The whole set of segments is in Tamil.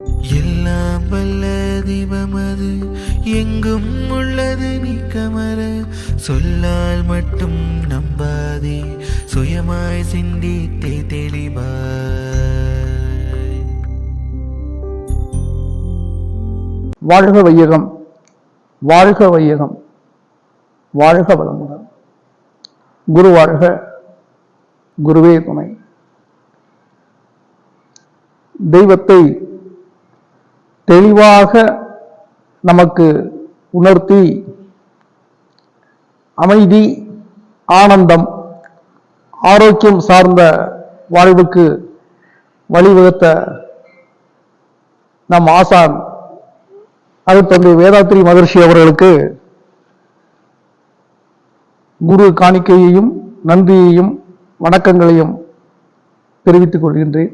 எல்லாம் வல்ல தீபமது எங்கும் உள்ளது நீ கமர சொல்லால் மட்டும் நம்பாதே சுயமாய் சிந்தித்தே தெளிவாய். வாழ்க வையகம், வாழ்க வையகம், வாழ்க வளமுடன். குரு வாழ்க, குருவே துணை. தெய்வத்தை தெளிவாக நமக்கு உணர்த்தி அமைதி, ஆனந்தம், ஆரோக்கியம் சார்ந்த வாழ்வுக்கு வழிவகுத்த நம் ஆசான் அருட்தந்தை வேதாத்ரி மகர்ஷி அவர்களுக்கு குரு காணிக்கையையும் நன்றியையும் வணக்கங்களையும் தெரிவித்துக் கொள்கின்றேன்.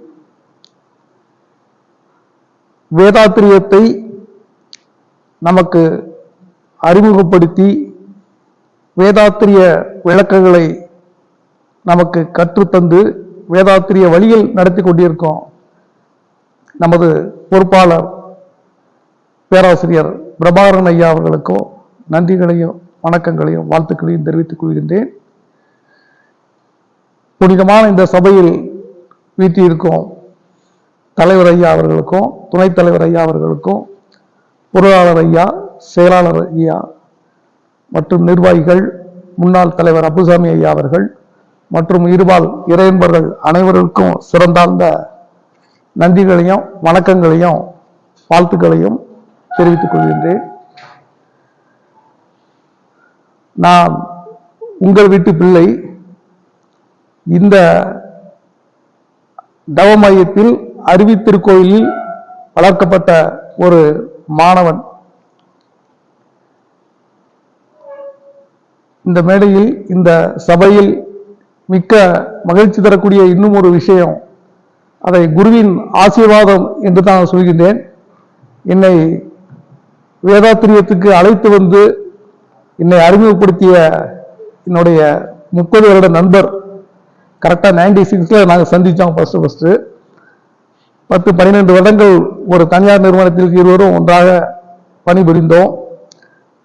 வேதாத்திரியத்தை நமக்கு அறிமுகப்படுத்தி வேதாத்திரிய விளக்கங்களை நமக்கு கற்றுத்தந்து வேதாத்திரிய வழியில் நடத்தி கொண்டிருக்கோம் நமது பொறுப்பாளர் பேராசிரியர் பிரபாகரன் ஐயா அவர்களுக்கும் நன்றிகளையும் வணக்கங்களையும் வாழ்த்துக்களையும் தெரிவித்துக் கொள்கின்றேன். புனிதமான இந்த சபையில் வீட்டிருக்கும் தலைவர் ஐயா அவர்களுக்கும் துணைத் தலைவர் ஐயா அவர்களுக்கும் பொருளாளர் ஐயா, செயலாளர் ஐயா மற்றும் நிர்வாகிகள், முன்னாள் தலைவர் அப்புசாமி ஐயா அவர்கள் மற்றும் இருபால் இறையன்பர்கள் அனைவருக்கும் சிறந்தார்ந்த நன்றிகளையும் வணக்கங்களையும் வாழ்த்துக்களையும் தெரிவித்துக் கொள்கின்றேன். நான் உங்கள் வீட்டு பிள்ளை. இந்த தவ மையத்தில் அறிவித்திருக்கோயிலில் வளர்க்கப்பட்ட ஒரு மாணவன். இந்த மேடையில் இந்த சபையில் மிக்க மகிழ்ச்சி தரக்கூடிய இன்னும் ஒரு விஷயம், அதை குருவின் ஆசீர்வாதம் என்று நான் சொல்கின்றேன். என்னை வேதாத்திரியத்துக்கு அழைத்து வந்து என்னை அறிமுகப்படுத்திய என்னுடைய 30 வருட நண்பர், கரெக்டாக 96ல நாங்கள் சந்தித்தோம் ஃபர்ஸ்ட் 10-12 வருடங்கள் ஒரு தனியார் நிறுவனத்திற்கு இருவரும் ஒன்றாக பணிபுரிந்தோம்.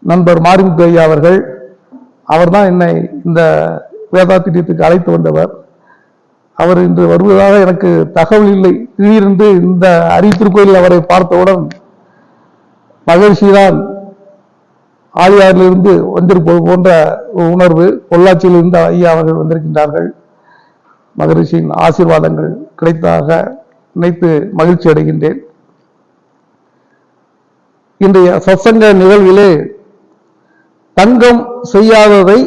நண்பர் மாரிமுத்து ஐயா அவர்கள், அவர்தான் என்னை இந்த வேதாத்திரியத்துக்கு அழைத்து வந்தவர். அவர் இன்று வருவதாக எனக்கு தகவல் இல்லை. திடீரென்று இந்த அறிவித்திருக்கோயில் அவரை பார்த்தவுடன் மகிழ்ச்சிதான். ஆலியாரிலிருந்து வந்திருப்பது போன்ற உணர்வு. பொள்ளாச்சியிலிருந்து ஐயா அவர்கள் வந்திருக்கின்றார்கள். மகரிஷியின் ஆசீர்வாதங்கள் கிடைத்ததாக நினைத்து மகிழ்ச்சி அடைகின்றேன். இன்றைய சத்சங்க நிகழ்விலே தங்கம் செய்யாததை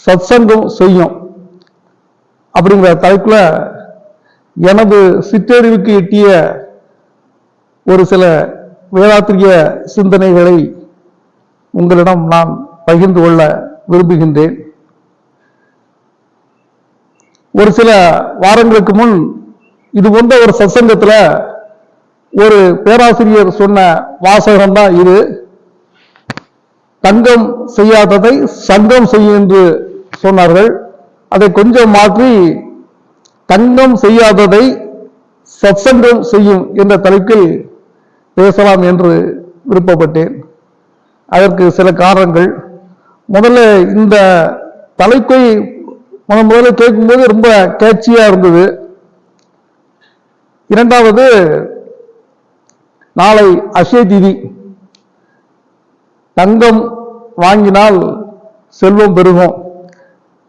சத்சங்கம் செய்யும் அப்படிங்கிற தலைப்புல எனது சிற்றறிவுக்கு எட்டிய ஒரு சில வேதாத்திரிய சிந்தனைகளை உங்களிடம் நான் பகிர்ந்து கொள்ள விரும்புகின்றேன். ஒரு சில வாரங்களுக்கு முன் இது போன்ற ஒரு சத்சங்கத்துல ஒரு பேராசிரியர் சொன்ன வாசகம் தான் இது. தங்கம் செய்யாததை சங்கம் செய்யும் என்று சொன்னார்கள். அதை கொஞ்சம் மாற்றி தங்கம் செய்யாததை சத்சங்கம் செய்யும் என்ற தலைப்பில் பேசலாம் என்று விருப்பப்பட்டேன். அதற்கு சில காரணங்கள். முதல்ல இந்த தலைப்பை முதல்ல கேட்கும்போது ரொம்ப கேட்சியா இருந்தது. இரண்டாவது, நாளை அக்ஷய திதி. தங்கம் வாங்கினால் செல்வம் பெருகும்.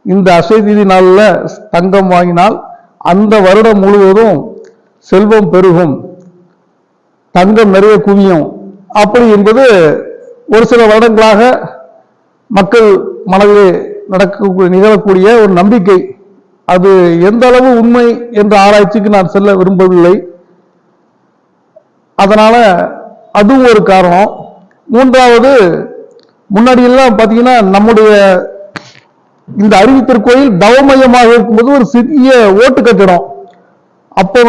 இந்த அக்ஷய திதி நாளில் தங்கம் வாங்கினால் அந்த வருடம் முழுவதும் செல்வம் பெருகும், தங்கம் நிறைய குவியும் அப்படி என்பது ஒரு சில வருடங்களாக மக்கள் மனதிலே நிகழக்கூடிய ஒரு நம்பிக்கை. அது எந்த அளவு உண்மை என்ற ஆராய்ச்சிக்கு நான் செல்ல விரும்பவில்லை. அதனால அதுவும் ஒரு காரணம். மூன்றாவது, முன்னாடியெல்லாம் பார்த்தீங்கன்னா நம்முடைய இந்த அறிவித்திருக்கோயில் தவமையமாக இருக்கும்போது ஒரு சிறிய ஓட்டு கட்டிடம். அப்போ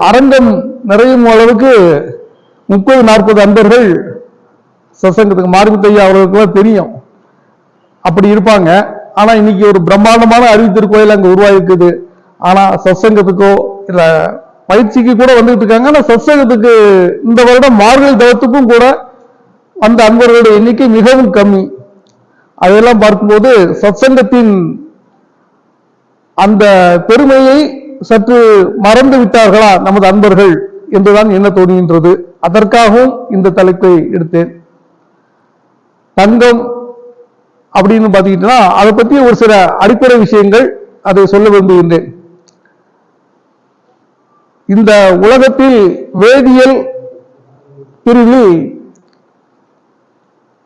அரங்கம் நிறையும் அளவுக்கு 30-40 அன்பர்கள் சத்சங்கத்துக்கு மாரிமுத்து ஐயா அவர்களுக்கு தெரியும் அப்படி இருப்பாங்க. ஆனா இன்னைக்கு ஒரு பிரம்மாண்டமான அறிவித்திருக்கோயில் அங்க உருவாயிருக்குது. ஆனா சத்சங்கத்துக்கோ இல்ல பயிற்சிக்கு கூட வந்துட்டு இருக்காங்க. ஆனா சத்சங்கத்துக்கு இந்த வருடம் மார்கழி தவத்துக்கும் கூட அந்த அன்பர்களுடைய எண்ணிக்கை மிகவும் கம்மி. அதெல்லாம் பார்க்கும்போது சத்சங்கத்தின் அந்த பெருமையை சற்று மறந்து விட்டார்களா நமது அன்பர்கள் என்றுதான் என்ன தோன்றுகின்றது. அதற்காகவும் இந்த தலைப்பை எடுத்தேன். தங்கம் அப்படின்னு பாத்தீங்கன்னா அதை பத்தி ஒரு சில அடிப்படை விஷயங்கள் அதை சொல்ல விரும்புகின்றேன். இந்த உலகத்தில் வேதியியல் பிரிவில்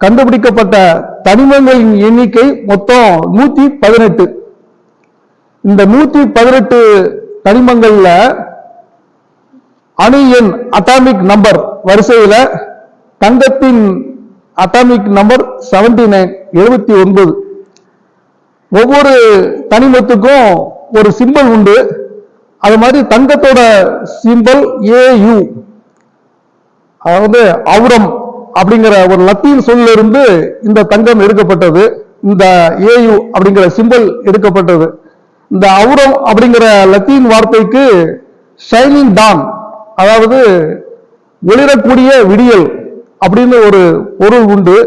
கண்டுபிடிக்கப்பட்ட தனிமங்களின் எண்ணிக்கை மொத்தம் 118. இந்த 118 தனிமங்கள்ல அணு எண் அட்டாமிக் நம்பர் வரிசையில தங்கத்தின் அட்டாமிக் நம்பர் 79. ஒவ்வொரு தனிமத்துக்கும் ஒரு சிம்பல் உண்டு. அது மாதிரி தங்கத்தோட சிம்பல் AU, அதாவது அவுரம் அப்படிங்கிற ஒரு லத்தீன் சொல்ல இருந்து இந்த தங்கம் எடுக்கப்பட்டது. இந்த AU அப்படிங்கிற சிம்பல் எடுக்கப்பட்டது. இந்த அவுரம் அப்படிங்கிற லத்தீன் வார்த்தைக்கு ஷைனிங் டான், அதாவது ஒளிரக்கூடிய விடியல் அப்படின்னு ஒரு பொருள் உண்டு.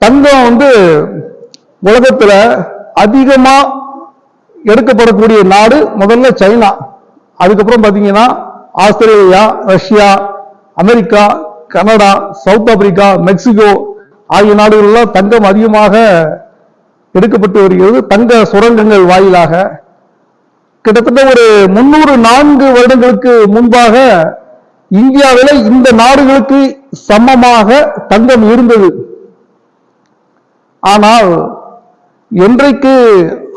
தங்கம் உலகத்துல அதிகமா எடுக்கப்படக்கூடிய நாடு முதல்ல சைனா, அதுக்கப்புறம் பாத்தீங்கன்னா Australia, Russia, America, Canada, south Africa, Mexico ஆகிய நாடுகள்லாம் தங்கம் அதிகமாக எடுக்கப்பட்டு வருகிறது தங்க சுரங்கங்கள் வாயிலாக. கிட்டத்தட்ட ஒரு 304 வருடங்களுக்கு முன்பாக இந்தியாவில் இந்த நாடுகளுக்கு சமமாக தங்கம் இருந்தது. ஆனால் என்றைக்கு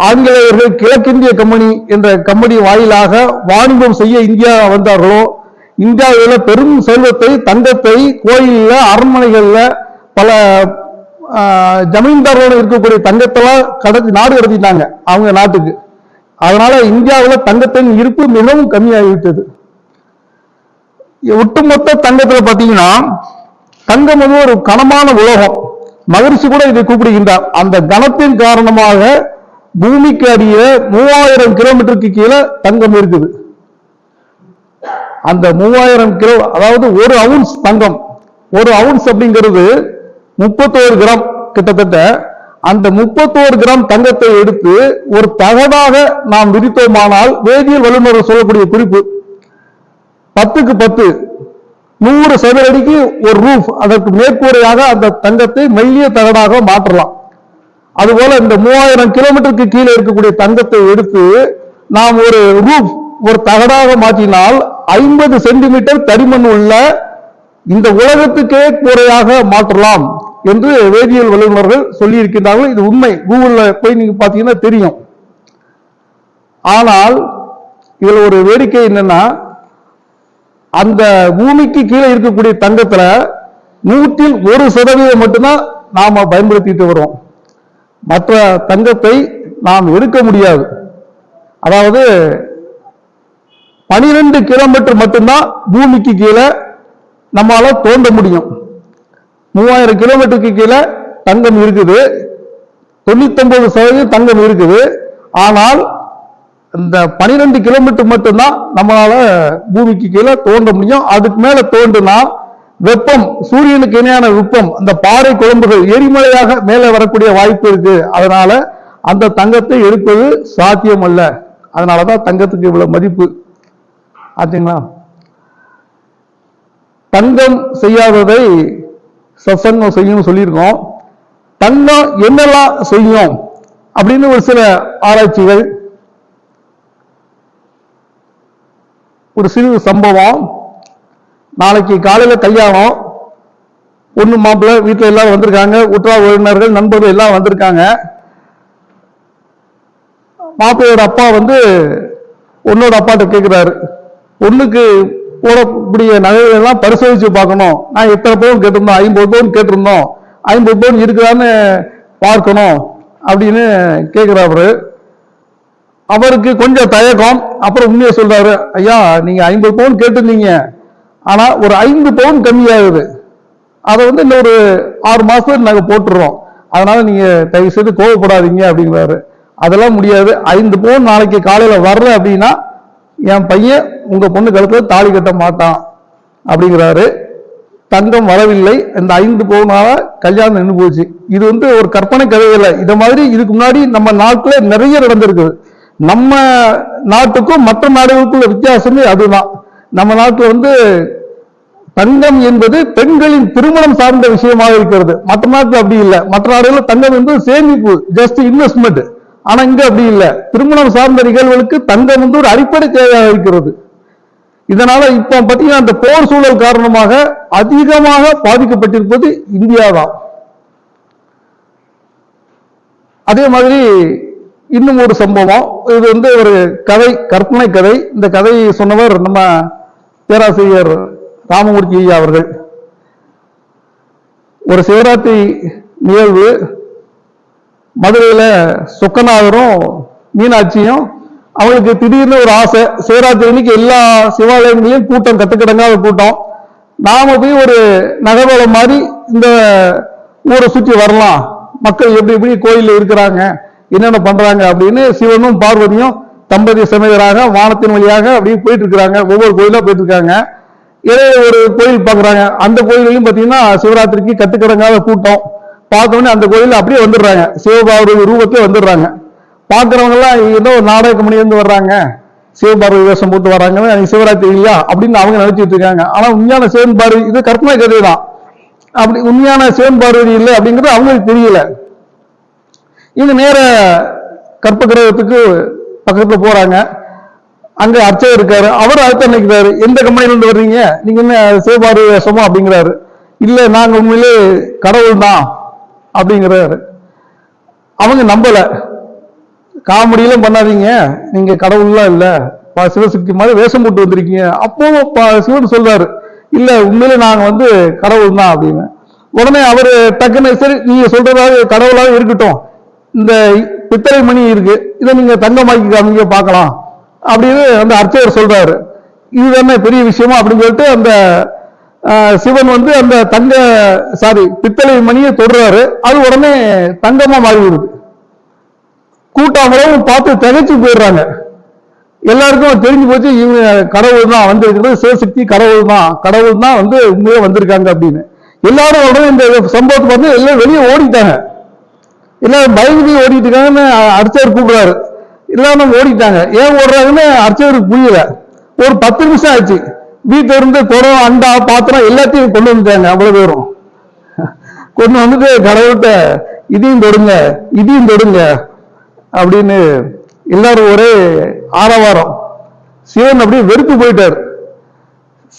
ஆங்கிலேயர்கள் கிழக்கிந்திய கம்பெனி என்ற கம்பெனி வாயிலாக வாணிபம் செய்ய இந்தியா வந்தார்களோ, இந்தியாவில் பெரும் செல்வத்தை, தங்கத்தை கோயில்ல, அரண்மனைகள்ல, பல ஜமீன்தாரோடு இருக்கக்கூடிய தங்கத்தெல்லாம் நாடு கடத்திட்டாங்க அவங்க நாட்டுக்கு. அதனால இந்தியாவில் தங்கத்தின் இருப்பு மிகவும் கம்மியாகிவிட்டது. ஒட்டுமொத்த தங்கத்துல பாத்தீங்கன்னா தங்கம் ஒரு கனமான உலகம். மகரிஷி கூட இதை கூப்பிடுகின்றார். அந்த கனத்தின் காரணமாக பூமிக்கு அடியே 3000 கிலோமீட்டருக்கு கீழே தங்கம் இருக்குது. அந்த 3000 கிலோ, அதாவது ஒரு அவுன்ஸ் தங்கம், ஒரு அவுன்ஸ் அப்படிங்கிறது 31 கிராம் கிட்டத்தட்ட. அந்த 31 கிராம் தங்கத்தை எடுத்து ஒரு தகடாக நாம் விரித்தோமானால், வேதியியல் வல்லுநர்கள் சொல்லக்கூடிய குறிப்பு 10க்கு 10, 100 சதுர அடிக்கு ஒரு ரூஃப், அதற்கு மேற்கூரையாக அந்த தங்கத்தை மெல்லிய தகடாக மாற்றலாம். அதுபோல இந்த 3000 கிலோமீட்டருக்கு கீழே இருக்கக்கூடிய தங்கத்தை எடுத்து நாம் ஒரு ரூஃப், ஒரு தகடாக மாற்றினால் 50 சென்டிமீட்டர் தடிமண் உள்ள இந்த உலகத்துக்கே கூரையாக மாற்றலாம் என்று வேதியியல் வல்லுநர்கள் சொல்லி இருக்கின்றார்கள். இது உண்மை. கூகுள்ல போய் நீங்க பாத்தீங்கன்னா தெரியும். ஆனால் இதுல ஒரு வேடிக்கை என்னன்னா, அந்த பூமிக்கு கீழே இருக்கக்கூடிய தங்கத்துல 101% மட்டும்தான் நாம பயன்படுத்திட்டு வரோம். மற்ற தங்கத்தை நாம் எடுக்க முடியாது. அதாவது 12 கிலோமீட்டர் மட்டும்தான் பூமிக்கு கீழே நம்மளால தோண்ட முடியும். 3000 கிலோமீட்டருக்கு கீழே தங்கம் இருக்குது, 99% தங்கம் இருக்குது. ஆனால் இந்த 12 கிலோமீட்டர் மட்டும்தான் நம்மளால பூமிக்கு கீழே தோண்ட முடியும். அதுக்கு மேல தோண்டுனா வெப்பம், சூரியனுக்கு இணையான வெப்பம், அந்த பாறை குழம்புகள் எரிமலையாக மேலே வரக்கூடிய வாய்ப்பு இருக்கு. அதனால அந்த தங்கத்தை எடுப்பது சாத்தியம் அல்ல. அதனாலதான் தங்கத்துக்கு இவ்வளவு மதிப்பு. ஆச்சுங்களா? தங்கம் செய்யாததை சத்சங்கம் செய்யும் சொல்லியிருக்கோம். தங்கம் என்னெல்லாம் செய்யும் அப்படின்னு ஒரு சில ஆராய்ச்சிகள். ஒரு சிறு சம்பவம். நாளைக்கு காலையில கல்யாணம், பொண்ணு மாப்பிள்ளை வீட்டுல எல்லாரும் வந்திருக்காங்க, உற்றார் உறவினர்கள், நண்பர்கள் எல்லாம் வந்திருக்காங்க. மாப்பிள்ளையோட அப்பா பொண்ணோட அப்பாட்ட கேட்கிறாரு, பொண்ணுக்கு போடக்கூடிய நகைகள் எல்லாம் பரிசோதிச்சு பார்க்கணும். நான் எத்தனை பவுன் கேட்டிருந்தோம்? 50 பவுன் கேட்டிருந்தோம். 50 பவுன் இருக்குதான்னு பார்க்கணும் அப்படின்னு கேட்கிறாரு. அவருக்கு கொஞ்சம் தயக்கம். அப்புறம் உண்மையை சொல்றாரு, ஐயா நீங்க 50 பவுன் கேட்டிருந்தீங்க, ஆனா ஒரு 5 பவுன் கம்மியாகுது. அதை இன்னொரு 6 மாசத்துக்கு நாங்க போட்டுறோம். அதனால நீங்க தயவு செய்து கோவப்படாதீங்க அப்படிங்கிறாரு. அதெல்லாம் முடியாது. 5 பவுன் நாளைக்கு காலையில வரல அப்படின்னா என் பையன் உங்க பொண்ணு கழுத்துல தாலி கட்ட மாட்டான் அப்படிங்கிறாரு. தங்கம் வரவில்லை. இந்த 5 பவுனால கல்யாணம் நின்று போச்சு. இது ஒரு கற்பனை கதை இல்லை. இத மாதிரி இதுக்கு முன்னாடி நம்ம நாட்டுல நிறைய நடந்திருக்குது. நம்ம நாட்டுக்கும் மற்ற நாடுகளுக்குள்ள வித்தியாசமே அதுதான். நம்ம நாட்டுல தங்கம் என்பது பெண்களின் திருமணம் சார்ந்த விஷயமாக இருக்கிறது. மற்ற நாட்டுல அப்படி இல்லை. மற்ற நாடுகளில் தங்கம் சேமிப்பு, ஜஸ்ட் இன்வெஸ்ட்மெண்ட். ஆனா இங்க அப்படி இல்லை. திருமணம் சார்ந்த நிகழ்வுகளுக்கு தங்கம் ஒரு அடிப்படை தேவையாக இருக்கிறது. இதனால இப்ப பாத்தீங்கன்னா அந்த போர் சூழல் காரணமாக அதிகமாக பாதிக்கப்பட்டிருப்பது இந்தியா தான். அதே மாதிரி இன்னும் ஒரு சம்பவம். இது ஒரு கதை, கற்பனை கதை. இந்த கதையை சொன்னவர் நம்ம பேராசிரியர் ராமமூர்த்தி ஐயா அவர்கள். ஒரு சிவராத்திரி நிகழ்வு. மதுரையில சொக்கநாதரும் மீனாட்சியும் அவங்களுக்கு திடீர்னு ஒரு ஆசை, சிவராத்திரி அன்னைக்கு எல்லா சிவாலயங்களையும் கூட்டம் கட்டுக்கடங்காத கூட்டம், நாம போய் ஒரு நகர்வலம் மாதிரி இந்த ஊரை சுற்றி வரலாம், மக்கள் எப்படி எப்படி கோயில்ல இருக்கிறாங்க, என்னென்ன பண்றாங்க அப்படின்னு சிவனும் பார்வதியும் தம்பதி சமேதராக வானத்தின் வழியாக அப்படியே போயிட்டு இருக்கிறாங்க. ஒவ்வொரு கோயிலா போயிட்டு இருக்காங்க. ஏதோ ஒரு கோயில் பாக்குறாங்க. அந்த கோயிலையும் பாத்தீங்கன்னா சிவராத்திரிக்கு கட்டுக்கடங்காத கூட்டம். பார்த்தோன்னே அந்த கோயில அப்படியே வந்துடுறாங்க, சிவபார்வதி ரூபத்துல வந்துடுறாங்க. பாக்குறவங்க எல்லாம் ஏதோ நாடக கம்பெனியிலிருந்து வர்றாங்க, சிவபார்வதி வேஷம் போட்டு வர்றாங்க, சிவராத்திரி இல்லையா அப்படின்னு அவங்க நினைச்சிட்டு இருக்காங்க. ஆனா உண்மையான சிவன் பார்வதி இது கற்பனை கதை தான். அப்படி உண்மையான சிவன் பார்வதி இல்லை அப்படிங்கிறது அவங்களுக்கு தெரியல. இவங்க நேர கற்ப கிரகத்துக்கு பக்கத்துல போறாங்க. அங்க அர்ச்சகர் இருக்காரு. அவர் அடுத்த நினைக்கிறாரு, எந்த கம்பெனில இருந்து வர்றீங்க, நீங்க என்ன சிவபார்வதி வேஷமா அப்படிங்கிறாரு. இல்ல நாங்க உண்மையிலே கடவுள் தான் அப்படிங்கிறாரு. அவங்க நம்பல. காமெடியெல்லாம் பண்ணாதீங்க, நீங்க கடவுள்லாம் இல்ல, சிவசக்தி மாதிரி வேஷம் போட்டு வந்திருக்கீங்க. அப்போ சிவன் சொல்றாரு, இல்ல உண்மையிலே நாங்க கடவுள் தான் அப்படின்னு. உடனே அவரு டக்குன்னு, சரி நீங்க சொல்றதாவது கடவுளாக இருக்கட்டும், இந்த பித்தளை மணி இருக்கு, இதை நீங்க தங்கமாக்கி காமிங்க பார்க்கலாம் அப்படின்னு அந்த அர்ச்சகர் சொல்றாரு. இது என்ன பெரிய விஷயமா அப்படின்னு சொல்லிட்டு அந்த சிவன் அந்த பித்தளை மணியை தொடுறாரு. அது உடனே தங்கமா மாறிவிடுது. கூட்டம் பார்த்து திகைச்சு போயிடுறாங்க. எல்லாருக்கும் தெரிஞ்சு போச்சு, இவங்க கடவுள் தான் வந்திருக்கிறது, சிவசக்தி கடவுள் தான் உண்மையே வந்திருக்காங்க அப்படின்னு. எல்லாரும் உடனே இந்த சம்பவத்துக்கு எல்லாம் வெளியே ஓடிட்டாங்க. எல்லாரும் பயந்து ஓடிட்டு இருக்காங்கன்னு அர்ச்சகர் கூப்பிடுறாரு. எல்லாரும் ஓடிட்டாங்க. ஏன் ஓடுறாங்கன்னு அர்ச்சகருக்கு புரியல. ஒரு 10 நிமிஷம் ஆச்சு. வீட்டுல இருந்து குடம், அண்டா, பாத்திரம் எல்லாத்தையும் கொண்டு வந்துட்டாங்க. அவ்வளவு பேரும் கொண்டு வந்துட்டு கடவுள்கிட்ட இதையும் தொடுங்க, இதையும் தொடுங்க அப்படின்னு எல்லாரும் ஒரே ஆரவாரம். சிவன் அப்படியே வெறுத்து போயிட்டார்.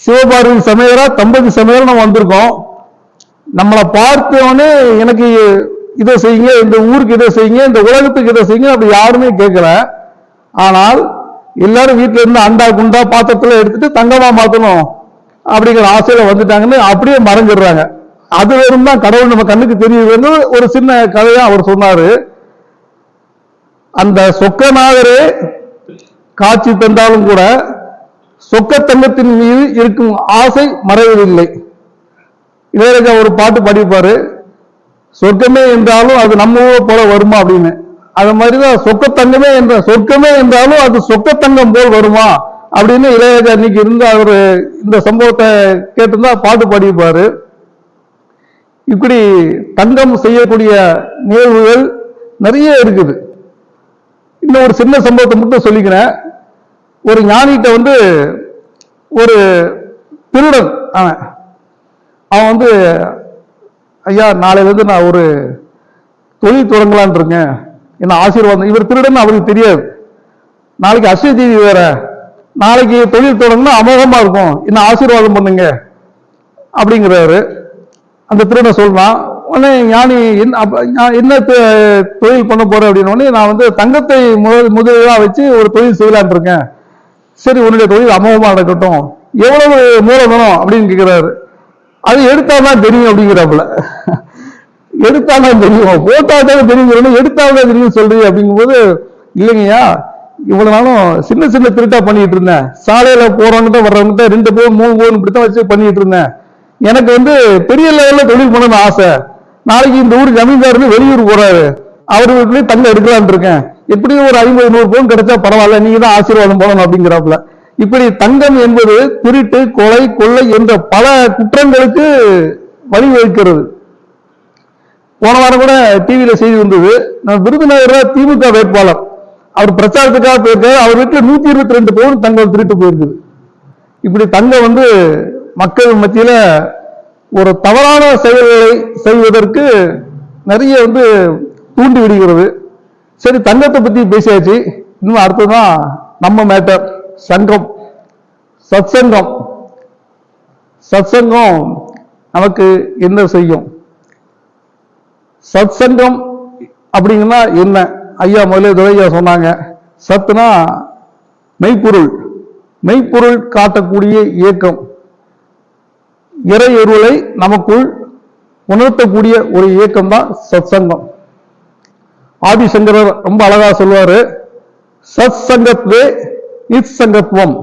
சிவபார்வதி சமேதரா தம்பதி சமேதரா நம்ம வந்திருக்கோம், நம்மளை பார்த்தவனே எனக்கு இதை செய்யுங்க, இந்த ஊருக்கு இதை செய்யுங்க, இந்த உலகத்துக்கு இதை செய்யுங்க அப்படி யாருமே கேட்கல. ஆனால் எல்லாரும் வீட்டுல இருந்து அண்டா குண்டா பாத்திரத்துல எடுத்துட்டு தங்கமா மாத்தணும் அப்படிங்கிற ஆசையில வந்துட்டாங்கன்னு அப்படியே மறைஞ்சிடுறாங்க. அதுல இருந்தா கடவுள் நம்ம கண்ணுக்கு தெரியுதுன்னு ஒரு சின்ன கதையா அவர் சொன்னாரு. அந்த சொக்கநாதரே காட்சி தந்தாலும் கூட சொக்கத்தங்கத்தின் மீது இருக்கும் ஆசை மறைவதில்லை. இளையராஜா ஒரு பாட்டு பாடிப்பாரு, சொர்க்கமே என்றாலும் அது நம்ம போல வருமா அப்படின்னு. அது மாதிரிதான் சொர்க்கமே என்றாலும் அது சொக்கத்தங்கம் போல் வருமா அப்படின்னு இளையராஜா இன்னைக்கு இருந்து அவரு இந்த சம்பவத்தை கேட்டிருந்தா பாட்டு பாடிப்பாரு. இப்படி தங்கம் செய்யக்கூடிய நிகழ்வுகள் நிறைய இருக்குது. இன்னும் ஒரு சின்ன சம்பவத்தை மட்டும் சொல்லிக்கிறேன். ஒரு ஞானிகிட்ட ஒரு திருடன் அவன் ஐயா நாளையிலிருந்து நான் ஒரு தொழில் தொடங்கலான் இருக்கேன், என்ன ஆசீர்வாதம். இவர் திருடன் அவருக்கு தெரியாது. நாளைக்கு அஷ்டமி தேதி வேற, நாளைக்கு தொழில் தொடங்கினா அமோகமா இருக்கும், என்ன ஆசீர்வாதம் பண்ணுங்க அப்படிங்கிறாரு. அந்த திருடன் சொல்றான். உடனே ஞானி என்ன தொழில் பண்ண போற அப்படின்னு, நான் தங்கத்தை முதலீடா வச்சு ஒரு தொழில் செய்யலான் இருக்கேன். சரி உன்னுடைய தொழில் அமோகமா நடக்கட்டும், எவ்வளவு மூலதனம் அப்படின்னு கேட்கிறாரு. அது எடுத்தாதான் தெரியும் அப்படிங்கிறாப்புல. எடுத்தாதான் தெரியும், போட்டாதான் தெரியும், எடுத்தாதான் தெரியும் சொல்றீங்க அப்படிங்கும்போது, இல்லைங்கய்யா இவ்வளவு நாளும் சின்ன சின்ன திருட்டா பண்ணிட்டு இருந்தேன், சாலையில போறவங்கிட்ட வர்றவங்கிட்ட 2 பவுன் 3 பவுன் இப்படித்தான் வச்சு பண்ணிட்டு இருந்தேன். எனக்கு பெரிய லெவல்ல தொழில் பண்ணணும்னு ஆசை. நாளைக்கு இந்த ஊர் ஜமீன்தாரு வெளியூர் போறாரு, அவரு வீட்லயே தங்க எடுக்கலான் இருக்கேன், எப்படியும் ஒரு 50-100 பவுன் கிடைச்சா பரவாயில்ல, நீங்க தான் ஆசீர்வாதம் போடணும் அப்படிங்கிறாப்புல. இப்படி தங்கம் என்பது திருட்டு, கொலை, கொள்ளை என்ற பல குற்றங்களுக்கு வழிவகுக்கிறது. போன வாரம் கூட டிவியில செய்தி வந்தது. நான் விருதுநகர்ல திமுக வேட்பாளர், அவர் பிரச்சாரத்துக்காக போயிருக்காரு. அவர் வீட்டுல 122 பவுன் தங்கம் திருட்டு போயிருக்குது. இப்படி தங்கம் மக்கள் மத்தியில ஒரு தவறான செயல்களை செய்வதற்கு நிறைய தூண்டி விடுகிறது. சரி, தங்கத்தை பத்தி பேசியாச்சு. இன்னும் அடுத்ததான் நம்ம மேட்டர், சங்கம், சத்சங்கம். சத்சங்கம் நமக்கு என்ன செய்யும்? சத்சங்கம் அப்படிங்கன்னா என்ன? ஐயா முதலே துரையா சொன்னாங்க. சத்துனா மெய்ப்பொருள், மெய்ப்பொருள் காட்டக்கூடிய இயக்கம், இறை அருளை நமக்குள் உணர்த்தக்கூடிய ஒரு இயக்கம் தான் சத்சங்கம். ஆதிசங்கரர் ரொம்ப அழகா சொல்வாரு, சத் சங்கத்வே நித் சங்கத்துவம்.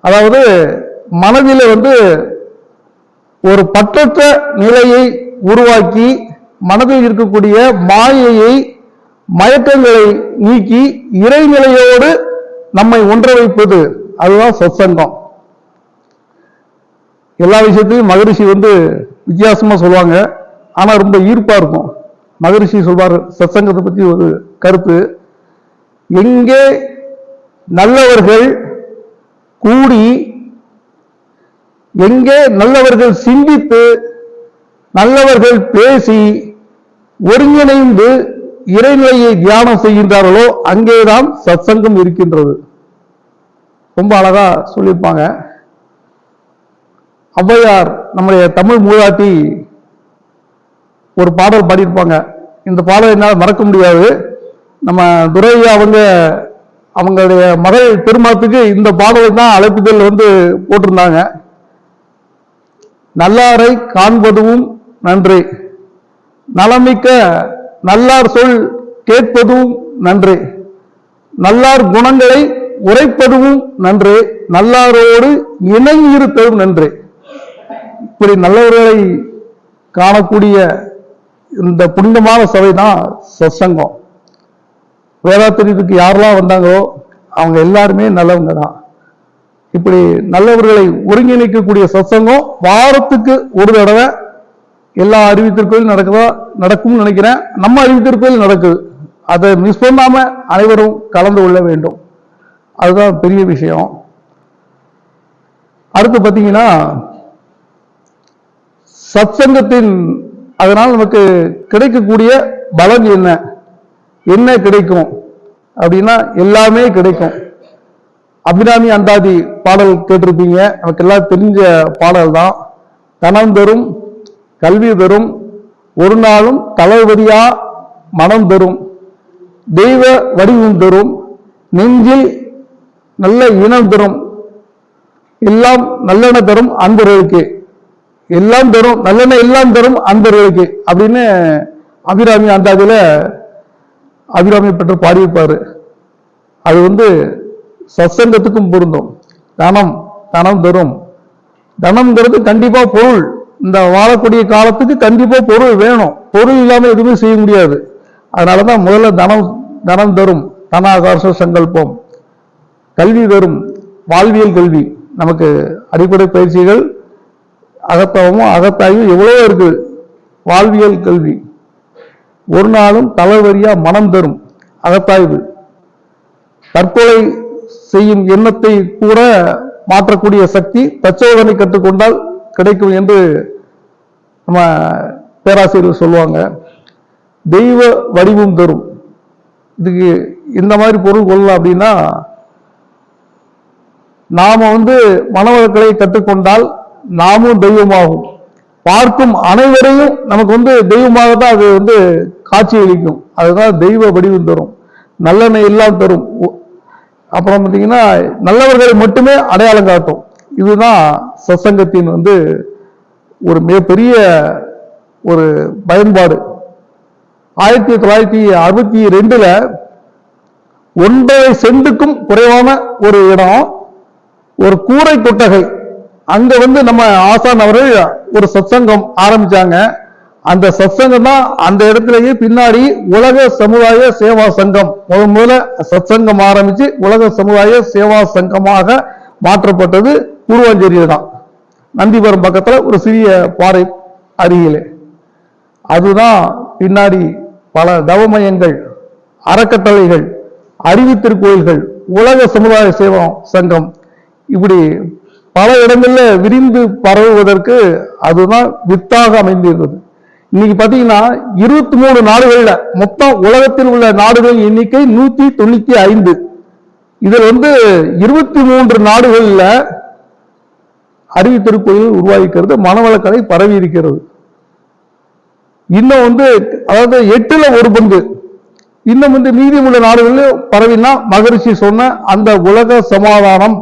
அதாவது மனதில் ஒரு பற்றற்ற நிலையை உருவாக்கி மனதில் இருக்கக்கூடிய மாயையை, மயக்கங்களை நீக்கி இறைநிலையோடு நம்மை ஒன்ற வைப்பது, அதுதான் சத்சங்கம். எல்லா விஷயத்தையும் மகரிஷி வித்தியாசமா சொல்லுவாங்க, ஆனா ரொம்ப ஈர்ப்பா இருக்கும். மகரிஷி சொல்வார் சத்சங்கத்தை பத்தி ஒரு கருத்து, எங்கே நல்லவர்கள் கூடி, எங்கே நல்லவர்கள் சிந்தித்து, நல்லவர்கள் பேசி ஒருங்கிணைந்து இறைநிலையை தியானம் செய்கின்றார்களோ அங்கேதான் சத்சங்கம் இருக்கின்றது. ரொம்ப அழகா சொல்லியிருப்பாங்க. ஔவையார் நம்முடைய தமிழ் மூதாட்டி ஒரு பாடல் பாடியிருப்பாங்க. இந்த பாடல் என்னால் மறக்க முடியாது. நம்ம துரையா அவங்களுடைய மகள் திருமணத்துக்கு இந்த பாடல் தான் அழைப்புதல் போட்டிருந்தாங்க. நல்லாரை காண்பதும் நன்றே, நலமிக்க நல்லார் சொல் கேட்பதும் நன்றே, நல்லார் குணங்களை உரைப்பதும் நன்றே, நல்லாரோடு இணையிருப்பதும் நன்றே. இப்படி நல்லவர்களை காணக்கூடிய இந்த புனிதமான சபை தான் சத்சங்கம். வேதாத்திரியத்துக்கு யாரெல்லாம் வந்தாங்களோ அவங்க எல்லாருமே நல்லவங்க தான். இப்படி நல்லவர்களை ஒருங்கிணைக்கக்கூடிய சத்சங்கம் வாரத்துக்கு ஒரு தடவை எல்லா அறிவித்திற்கோயிலும் நடக்கும்னு நினைக்கிறேன். நம்ம அறிவித்திற்கோயில் நடக்குது. அதை மிஸ் பண்ணாம அனைவரும் கலந்து கொள்ள வேண்டும். அதுதான் பெரிய விஷயம். அடுத்து பார்த்தீங்கன்னா சத்சங்கத்தின் அதனால் நமக்கு கிடைக்கக்கூடிய பலன் என்ன? என்ன கிடைக்கும் அப்படின்னா எல்லாமே கிடைக்கும். அபிராமி அந்தாதி பாடல் கேட்டிருப்பீங்க, நமக்கு எல்லாம் தெரிஞ்ச பாடல் தான். தனம் தரும், கல்வி தரும், ஒரு நாளும் தளபதியா மனம் தரும், தெய்வ வடிவம் தரும், நெஞ்சில் நல்ல இனம் தரும், எல்லாம் நல்லெண்ண தரும் அன்பர்களுக்கு, எல்லாம் தரும் நல்லெண்ண எல்லாம் தரும் அன்பர்களுக்கு அப்படின்னு அபிராமி அந்தாதியில அபிராமி பெற்று பாடியிருப்பாரு. அது சத்சங்கத்துக்கும் பொருந்தும். தனம் தனம் தரும். தனம்ங்கிறது கண்டிப்பா பொருள். இந்த வாழக்கூடிய காலத்துக்கு கண்டிப்பா பொருள் வேணும். பொருள் இல்லாம எதுவுமே செய்ய முடியாது. அதனாலதான் முதல்ல தனம் தரும், தனாகாச சங்கல்பம். கல்வி தரும், வாழ்வியல் கல்வி. நமக்கு அடிப்படை பயிற்சிகள், அகத்தவமும் அகத்தாய்வும் எவ்வளவோ இருக்கு. வாழ்வியல் கல்வி. ஒரு நாளும் தலைவரியா மனம் தரும், அகத்தாய்வு. தற்கொலை செய்யும் எண்ணத்தை கூட மாற்றக்கூடிய சக்தி தச்சோதனை கற்றுக்கொண்டால் கிடைக்கும் என்று நம்ம பேராசிரியர் சொல்லுவாங்க. தெய்வ வடிவம் தரும். இதுக்கு இந்த மாதிரி பொருள் கொள்ளலாம் அப்படின்னா, நாம மனவளக்கலை கற்றுக்கொண்டால் நாமும் தெய்வமாகும். பார்க்கும் அனைவரையும் நமக்கு தெய்வமாகத்தான் அது காட்சி அளிக்கும். அதுதான் தெய்வ வடிவம் தரும். நல்லெண்ணெய் எல்லாம் தரும். அப்புறம் பார்த்தீங்கன்னா நல்லவர்களை மட்டுமே அடையாளம் காட்டும். இதுதான் சத்சங்கத்தின் ஒரு மிகப்பெரிய ஒரு பயன்பாடு. 1962 1.5 சென்ட்டுக்கும் குறைவான ஒரு இடம், ஒரு கூரை கொட்டகை. அங்க நம்ம ஆசான் அவர்கள் ஒரு சத்சங்கம் ஆரம்பிச்சாங்க. அந்த சத்சங்கம் தான் அந்த இடத்துலயே பின்னாடி உலக சமுதாய சேவா சங்கம் முதல்ல சத்சங்கம் ஆரம்பிச்சு உலக சமுதாய சேவா சங்கமாக மாற்றப்பட்டது கூடுவாஞ்சேரியில தான். நந்திபுரம் பக்கத்துல ஒரு சிறிய பாறை அருகிலே. அதுதான் பின்னாடி பல தவமயங்கள், அறக்கட்டளைகள், அறிவுத்திருக்கோயில்கள், உலக சமுதாய சேவா சங்கம் இப்படி பல இடங்கள்ல விரிந்து பரவுவதற்கு அதுதான் வித்தாக அமைந்திருந்தது. இன்னைக்கு பாத்தீங்கன்னா 23 நாடுகள்ல மொத்தம் உலகத்தில் உள்ள நாடுகளின் எண்ணிக்கை 195. இதுல 23 நாடுகள்ல அறிவுத்திருக்கோயில் உருவாகிக்கிறது, மனவளக்கலை பரவி இருக்கிறது. இன்னும் அதாவது 8ல் 1 பங்கு இன்னும் மீதி உள்ள நாடுகளில் பரவினா மகரிஷி சொன்ன அந்த உலக சமாதானம்,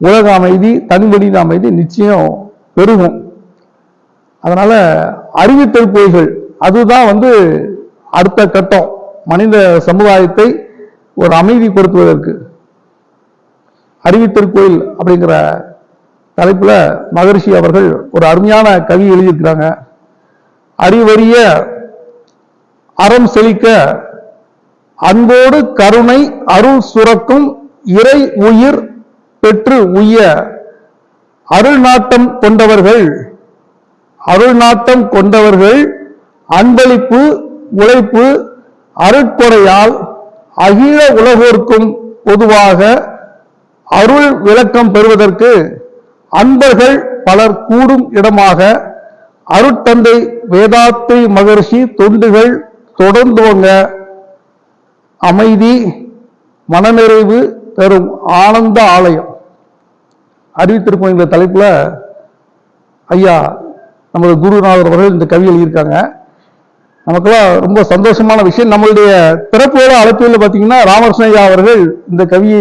உலக அமைதி, தனிமனித அமைதி நிச்சயம் பெருகும். அதனால அறிவுத்திருக்கோயில்கள் அதுதான் அடுத்த கட்டம் மனித சமுதாயத்தை ஒரு அமைதிப்படுத்துவதற்கு. அறிவுத்திருக்கோயில் அப்படிங்கிற தலைப்புல மகரிஷி அவர்கள் ஒரு அருமையான கவி எழுதியிருக்கிறாங்க. அறிவறிய அறம் செழிக்க அன்போடு கருணை அருள் சுரக்கும் இறை உயிர் பெற்று உய்ய அருள்நாட்டம் கொண்டவர்கள் அன்பளிப்பு உழைப்பு அருட்கொடையால் அகில உலகோர்க்கும் பொதுவாக அருள் விளக்கம் பெறுவதற்கு அன்பர்கள் பலர் கூடும் இடமாக அருட்தந்தை வேதாத்ரி மகரிஷி தொண்டுகள் தொடர்ந்தோங்க அமைதி மனநிறைவு தரும் ஆனந்த ஆலயம். அறிவித்திருக்கோம் தலைப்புல ஐயா நமது குருநாதர் அவர்கள் இந்த கவி எழுதியிருக்காங்க. நமக்கெல்லாம் ரொம்ப சந்தோஷமான விஷயம். நம்மளுடைய பிறப்போட அழைப்பில் பார்த்தீங்கன்னா ராமகிருஷ்ண ஐயா அவர்கள் இந்த கவியை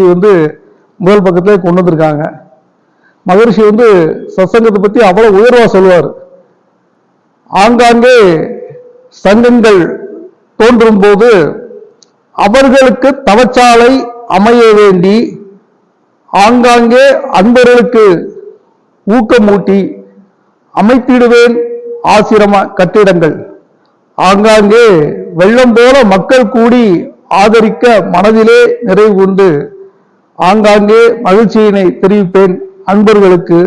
முதல் பக்கத்திலே கொண்டு வந்திருக்காங்க. மகரிஷி சத்சங்கத்தை பத்தி அவ்வளவு உயர்வா சொல்லுவார். ஆங்காங்கே சங்கங்கள் தோன்றும் போது அவர்களுக்கு தவச்சாலை அமைய வேண்டி ஆங்காங்கே அன்பர்களுக்கு ஊக்கமூட்டி அமைத்திடுவேன் ஆசிரம கட்டிடங்கள். ஆங்காங்கே வெள்ளம் போல மக்கள் கூடி ஆதரிக்க மனதிலே நிறைவு உண்டு. ஆங்காங்கே மகிழ்ச்சியினை தெரிவிப்பேன் அன்பர்களுக்கு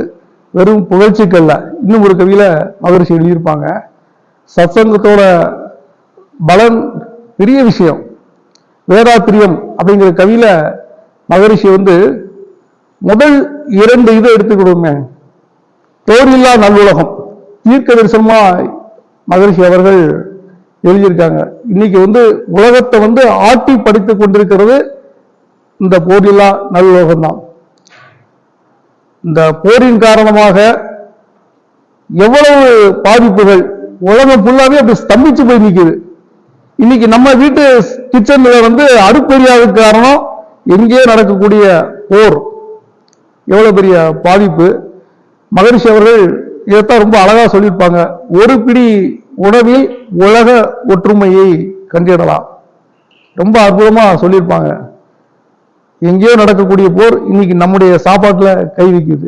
வெறும் புகழ்ச்சிக்கல்ல. இன்னும் ஒரு கவியில மகரிஷி எழுதியிருப்பாங்க. சத்சங்கத்தோட பலன் பெரிய விஷயம். வேதாத்திரியம் அப்படிங்கிற கவியில மகரிஷி முதல் 2 இதை எடுத்துக்கிடுவோமே, போரில்லா நல்லுலகம் தீர்க்க தரிசனமா மகரிஷி அவர்கள் எழுதியிருக்காங்க. இன்னைக்கு உலகத்தை ஆட்டி படித்துக் கொண்டிருக்கிறது இந்த போரில்லா நல்லுலகம் தான். இந்த போரின் காரணமாக எவ்வளவு பாதிப்புகள் உலகம் ஃபுல்லாவே அப்படி ஸ்தம்பிச்சு போய் நிற்குது. இன்னைக்கு நம்ம வீட்டு கிச்சன்ல அடுப்பெரியாததுக்கு காரணம் எங்கேயோ நடக்கக்கூடிய போர். எவ்வளவு பெரிய பாதிப்பு. மகரிஷி அவர்கள் இதைத்தான் ரொம்ப அழகா சொல்லியிருப்பாங்க. ஒரு பிடி உணவில் உலக ஒற்றுமையை கண்டிடலாம். ரொம்ப அற்புதமா சொல்லியிருப்பாங்க. எங்கேயோ நடக்கக்கூடிய போர் இன்னைக்கு நம்முடைய சாப்பாட்டுல கை வைக்குது.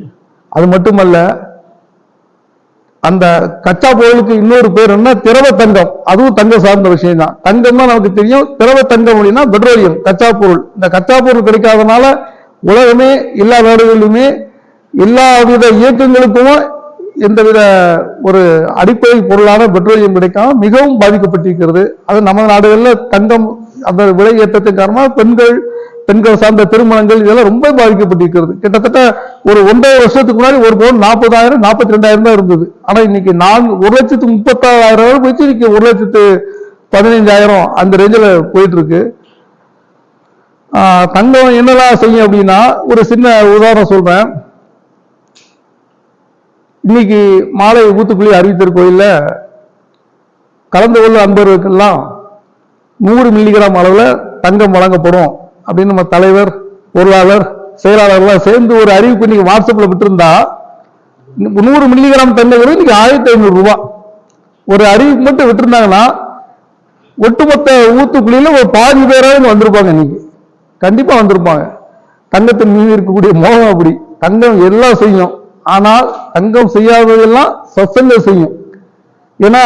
அது மட்டுமல்ல, அந்த கச்சா பொருளுக்கு இன்னொரு பேர் என்ன, திரவ தங்கம். அதுவும் தங்கம் சார்ந்த விஷயம் தான். தங்கம் தான் நமக்கு தெரியும். திரவ தங்கம் அப்படின்னா பெட்ரோலியம், கச்சா பொருள். இந்த கச்சா பொருள் கிடைக்காதனால உலகமே எல்லா நாடுகளிலுமே எல்லாவித இயக்கங்களுக்கும் எந்தவித ஒரு அடிப்படை பொருளான பெட்ரோலியம் கிடைக்காம மிகவும் பாதிக்கப்பட்டிருக்கிறது. அது நம்ம நாடுகளில் தங்கம் அந்த விலை ஏற்றத்தின் காரணமாக பெண்கள் சார்ந்த திருமணங்கள் இதெல்லாம் ரொம்ப பாதிக்கப்பட்டிருக்கிறது. கிட்டத்தட்ட ஒரு 1.5 வருஷத்துக்கு முன்னாடி ஒரு பவுன் 40,000 42,000 தான் இருந்தது. ஆனா இன்னைக்கு 1,36,000 போயிடுச்சு. இன்னைக்கு 1,15,000 அந்த ரேஞ்சில் போயிட்டு இருக்கு. தங்கம் என்னெல்லாம் செய்யும் அப்படின்னா, ஒரு சின்ன உதாரணம் சொல்றேன். இன்னைக்கு மாலை ஊத்துக்குழி அறிவித்திருக்கோயில்ல கலந்து கொள்ள அன்பர்களுக்கெல்லாம் 100 மில்லிகிராம் அளவுல தங்கம் வழங்கப்படும் அப்படின்னு நம்ம தலைவர், பொருளாளர், செயலாளர்லாம் சேர்ந்து ஒரு அறிவிப்பு இன்னைக்கு வாட்ஸ்அப்ல விட்டுருந்தா 100 மில்லிகிராம் தங்கம் இன்னைக்கு 1,500 ரூபாய். ஒரு அறிவிப்பு மட்டும் விட்டுருந்தாங்கன்னா ஒட்டுமொத்த ஊத்துக்குழியில ஒரு பாதி பேராவது வந்திருப்பாங்க. இன்னைக்கு கண்டிப்பா வந்திருப்பாங்க. தங்கத்தின் மீது இருக்கக்கூடிய மோகம் அப்படி. தங்கம் எல்லாம் செய்யும், ஆனால் தங்கம் செய்யாததெல்லாம் சத்சங்கம் செய்யும். ஏன்னா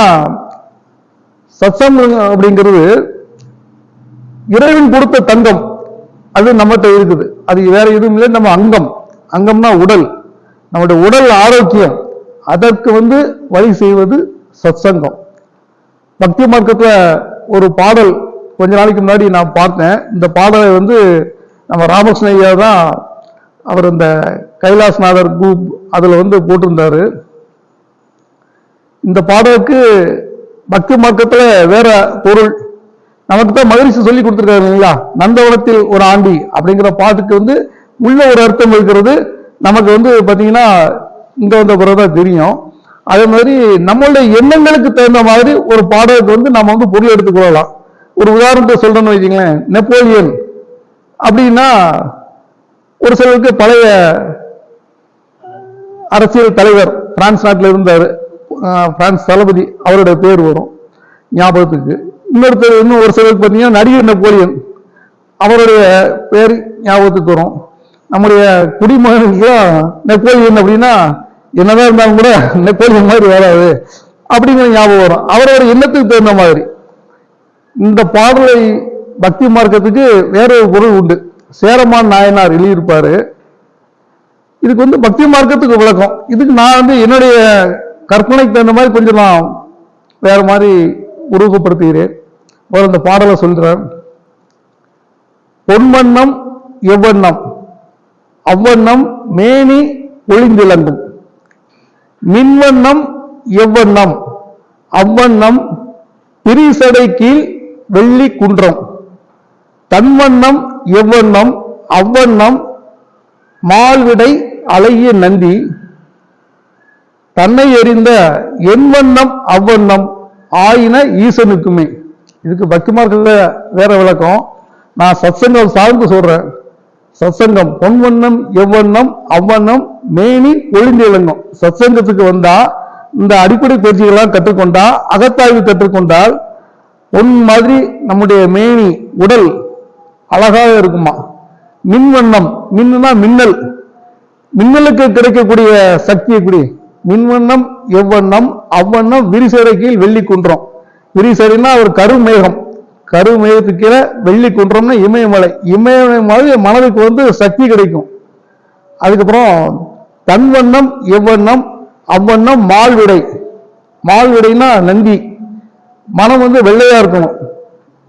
சத்சங்கம் அப்படிங்கிறது இறைவன் கொடுத்த தங்கம், அது நம்மகிட்ட இருக்குது. அது வேற எதுவும் இல்லை, நம்ம அங்கம். அங்கம்னா உடல், நம்முடைய உடல் ஆரோக்கியம். அதற்கு வழி செய்வது சத்சங்கம். பக்தி மார்க்கத்துல ஒரு பாடல் கொஞ்ச நாளைக்கு முன்னாடி நான் பார்த்தேன். இந்த பாடலை நம்ம ராமகிருஷ்ண ஐயா தான் அவர் இந்த கைலாசநாதர் குரூப் அதுல போட்டிருந்தாரு. இந்த பாடலுக்கு பக்தி மார்க்கத்துல வேற பொருள் நமக்கு தான் மகிழ்ச்சி சொல்லி கொடுத்துருக்காரு இல்லைங்களா. நந்தவனத்தில் ஒரு ஆண்டி அப்படிங்கிற பாட்டுக்கு உள்ள ஒரு அர்த்தம் இருக்கிறது. நமக்கு பாத்தீங்கன்னா இங்க வந்த பிறகுதான் தெரியும். அதே மாதிரி நம்மளுடைய எண்ணங்களுக்கு தகுந்த மாதிரி ஒரு பாடலுக்கு நம்ம பொருள் எடுத்துக்கொள்ளலாம். ஒரு உதாரணத்தை சொல்றேன்னு வச்சுங்களேன், நெப்போலியன் அப்படின்னா ஒரு சிலருக்கு பழைய அரசியல் தலைவர், பிரான்ஸ் நாட்டில் இருந்தார், பிரான்ஸ் தளபதி, அவருடைய பேர் வரும் ஞாபகத்துக்கு. இன்னொருத்தர் இன்னும் ஒரு சிலருக்கு பார்த்தீங்கன்னா நடிகர் நெப்போலியன், அவருடைய பேர் ஞாபகத்துக்கு வரும். நம்முடைய குடிமகனுக்கு நெப்போலியன் அப்படின்னா என்னதான் இருந்தாலும் கூட நெப்போலியன் மாதிரி வராது அப்படிங்கிற ஞாபகம் வரும். அவரோட எண்ணத்துக்கு தகுந்த மாதிரி இந்த பாடலை பக்தி மார்க்கத்துக்கு வேற ஒரு பொருள் உண்டு. சேரமான் நாயனார் எழுதியிருப்பாரு. இதுக்கு பக்தி மார்க்கத்துக்கு விளக்கம். இதுக்கு நான் என்னுடைய கற்பனைக்கு தகுந்த மாதிரி கொஞ்சம் நான் வேற மாதிரி உருவகப்படுத்துகிறேன். இந்த பாடலை சொல்றேன். பொன்வண்ணம் எவ்வண்ணம் அவ்வண்ணம் மேனி ஒளிந்திலங்கும், மின்வண்ணம் எவ்வண்ணம் அவ்வண்ணம் பிரிசடை கீழ் வெள்ளி குன்றம், தன்வண்ணம் எவ்வண்ணம் அவ்வண்ணம் மால்விடை அழகிய நந்தி, தன்னை எறிந்த என் வண்ணம் அவ்வண்ணம் ஆயின ஈசனுக்குமே. இதுக்கு பக்தி மார்க்கத்துல வேற விளக்கம். நான் சத்சங்கம் சார்ந்து சொல்றேன். சத்சங்கம் பொன்வண்ணம் எவ்வண்ணம் அவ்வண்ணம் மேனி ஒளிந்து இளங்கும். சத்சங்கத்துக்கு வந்தா இந்த அடிப்படை பயிற்சிகள்லாம் கற்றுக்கொண்டா, அகத்தாய்வு கற்றுக்கொண்டால் பொன் மாதிரி நம்முடைய மேனி உடல் அழகாக இருக்குமா. மின்வண்ணம், மின்னுனா மின்னல், மின்னலுக்கு கிடைக்கக்கூடிய சக்தி எப்படி? மின்வண்ணம் எவ்வண்ணம் அவ்வண்ணம் விரிசடை கீழ் வெள்ளி குன்றம். விரிசடைனா ஒரு கருமேகம், கருமேகத்துக்கு கீழே வெள்ளி குன்றம்னா இமயமலை. இமயமலை மனதுக்கு சக்தி கிடைக்கும். அதுக்கப்புறம் தன்வண்ணம் எவ்வண்ணம் அவ்வண்ணம் மால்விடை, மால்விடைனா நந்தி. மனம் வெள்ளையா இருக்கணும்,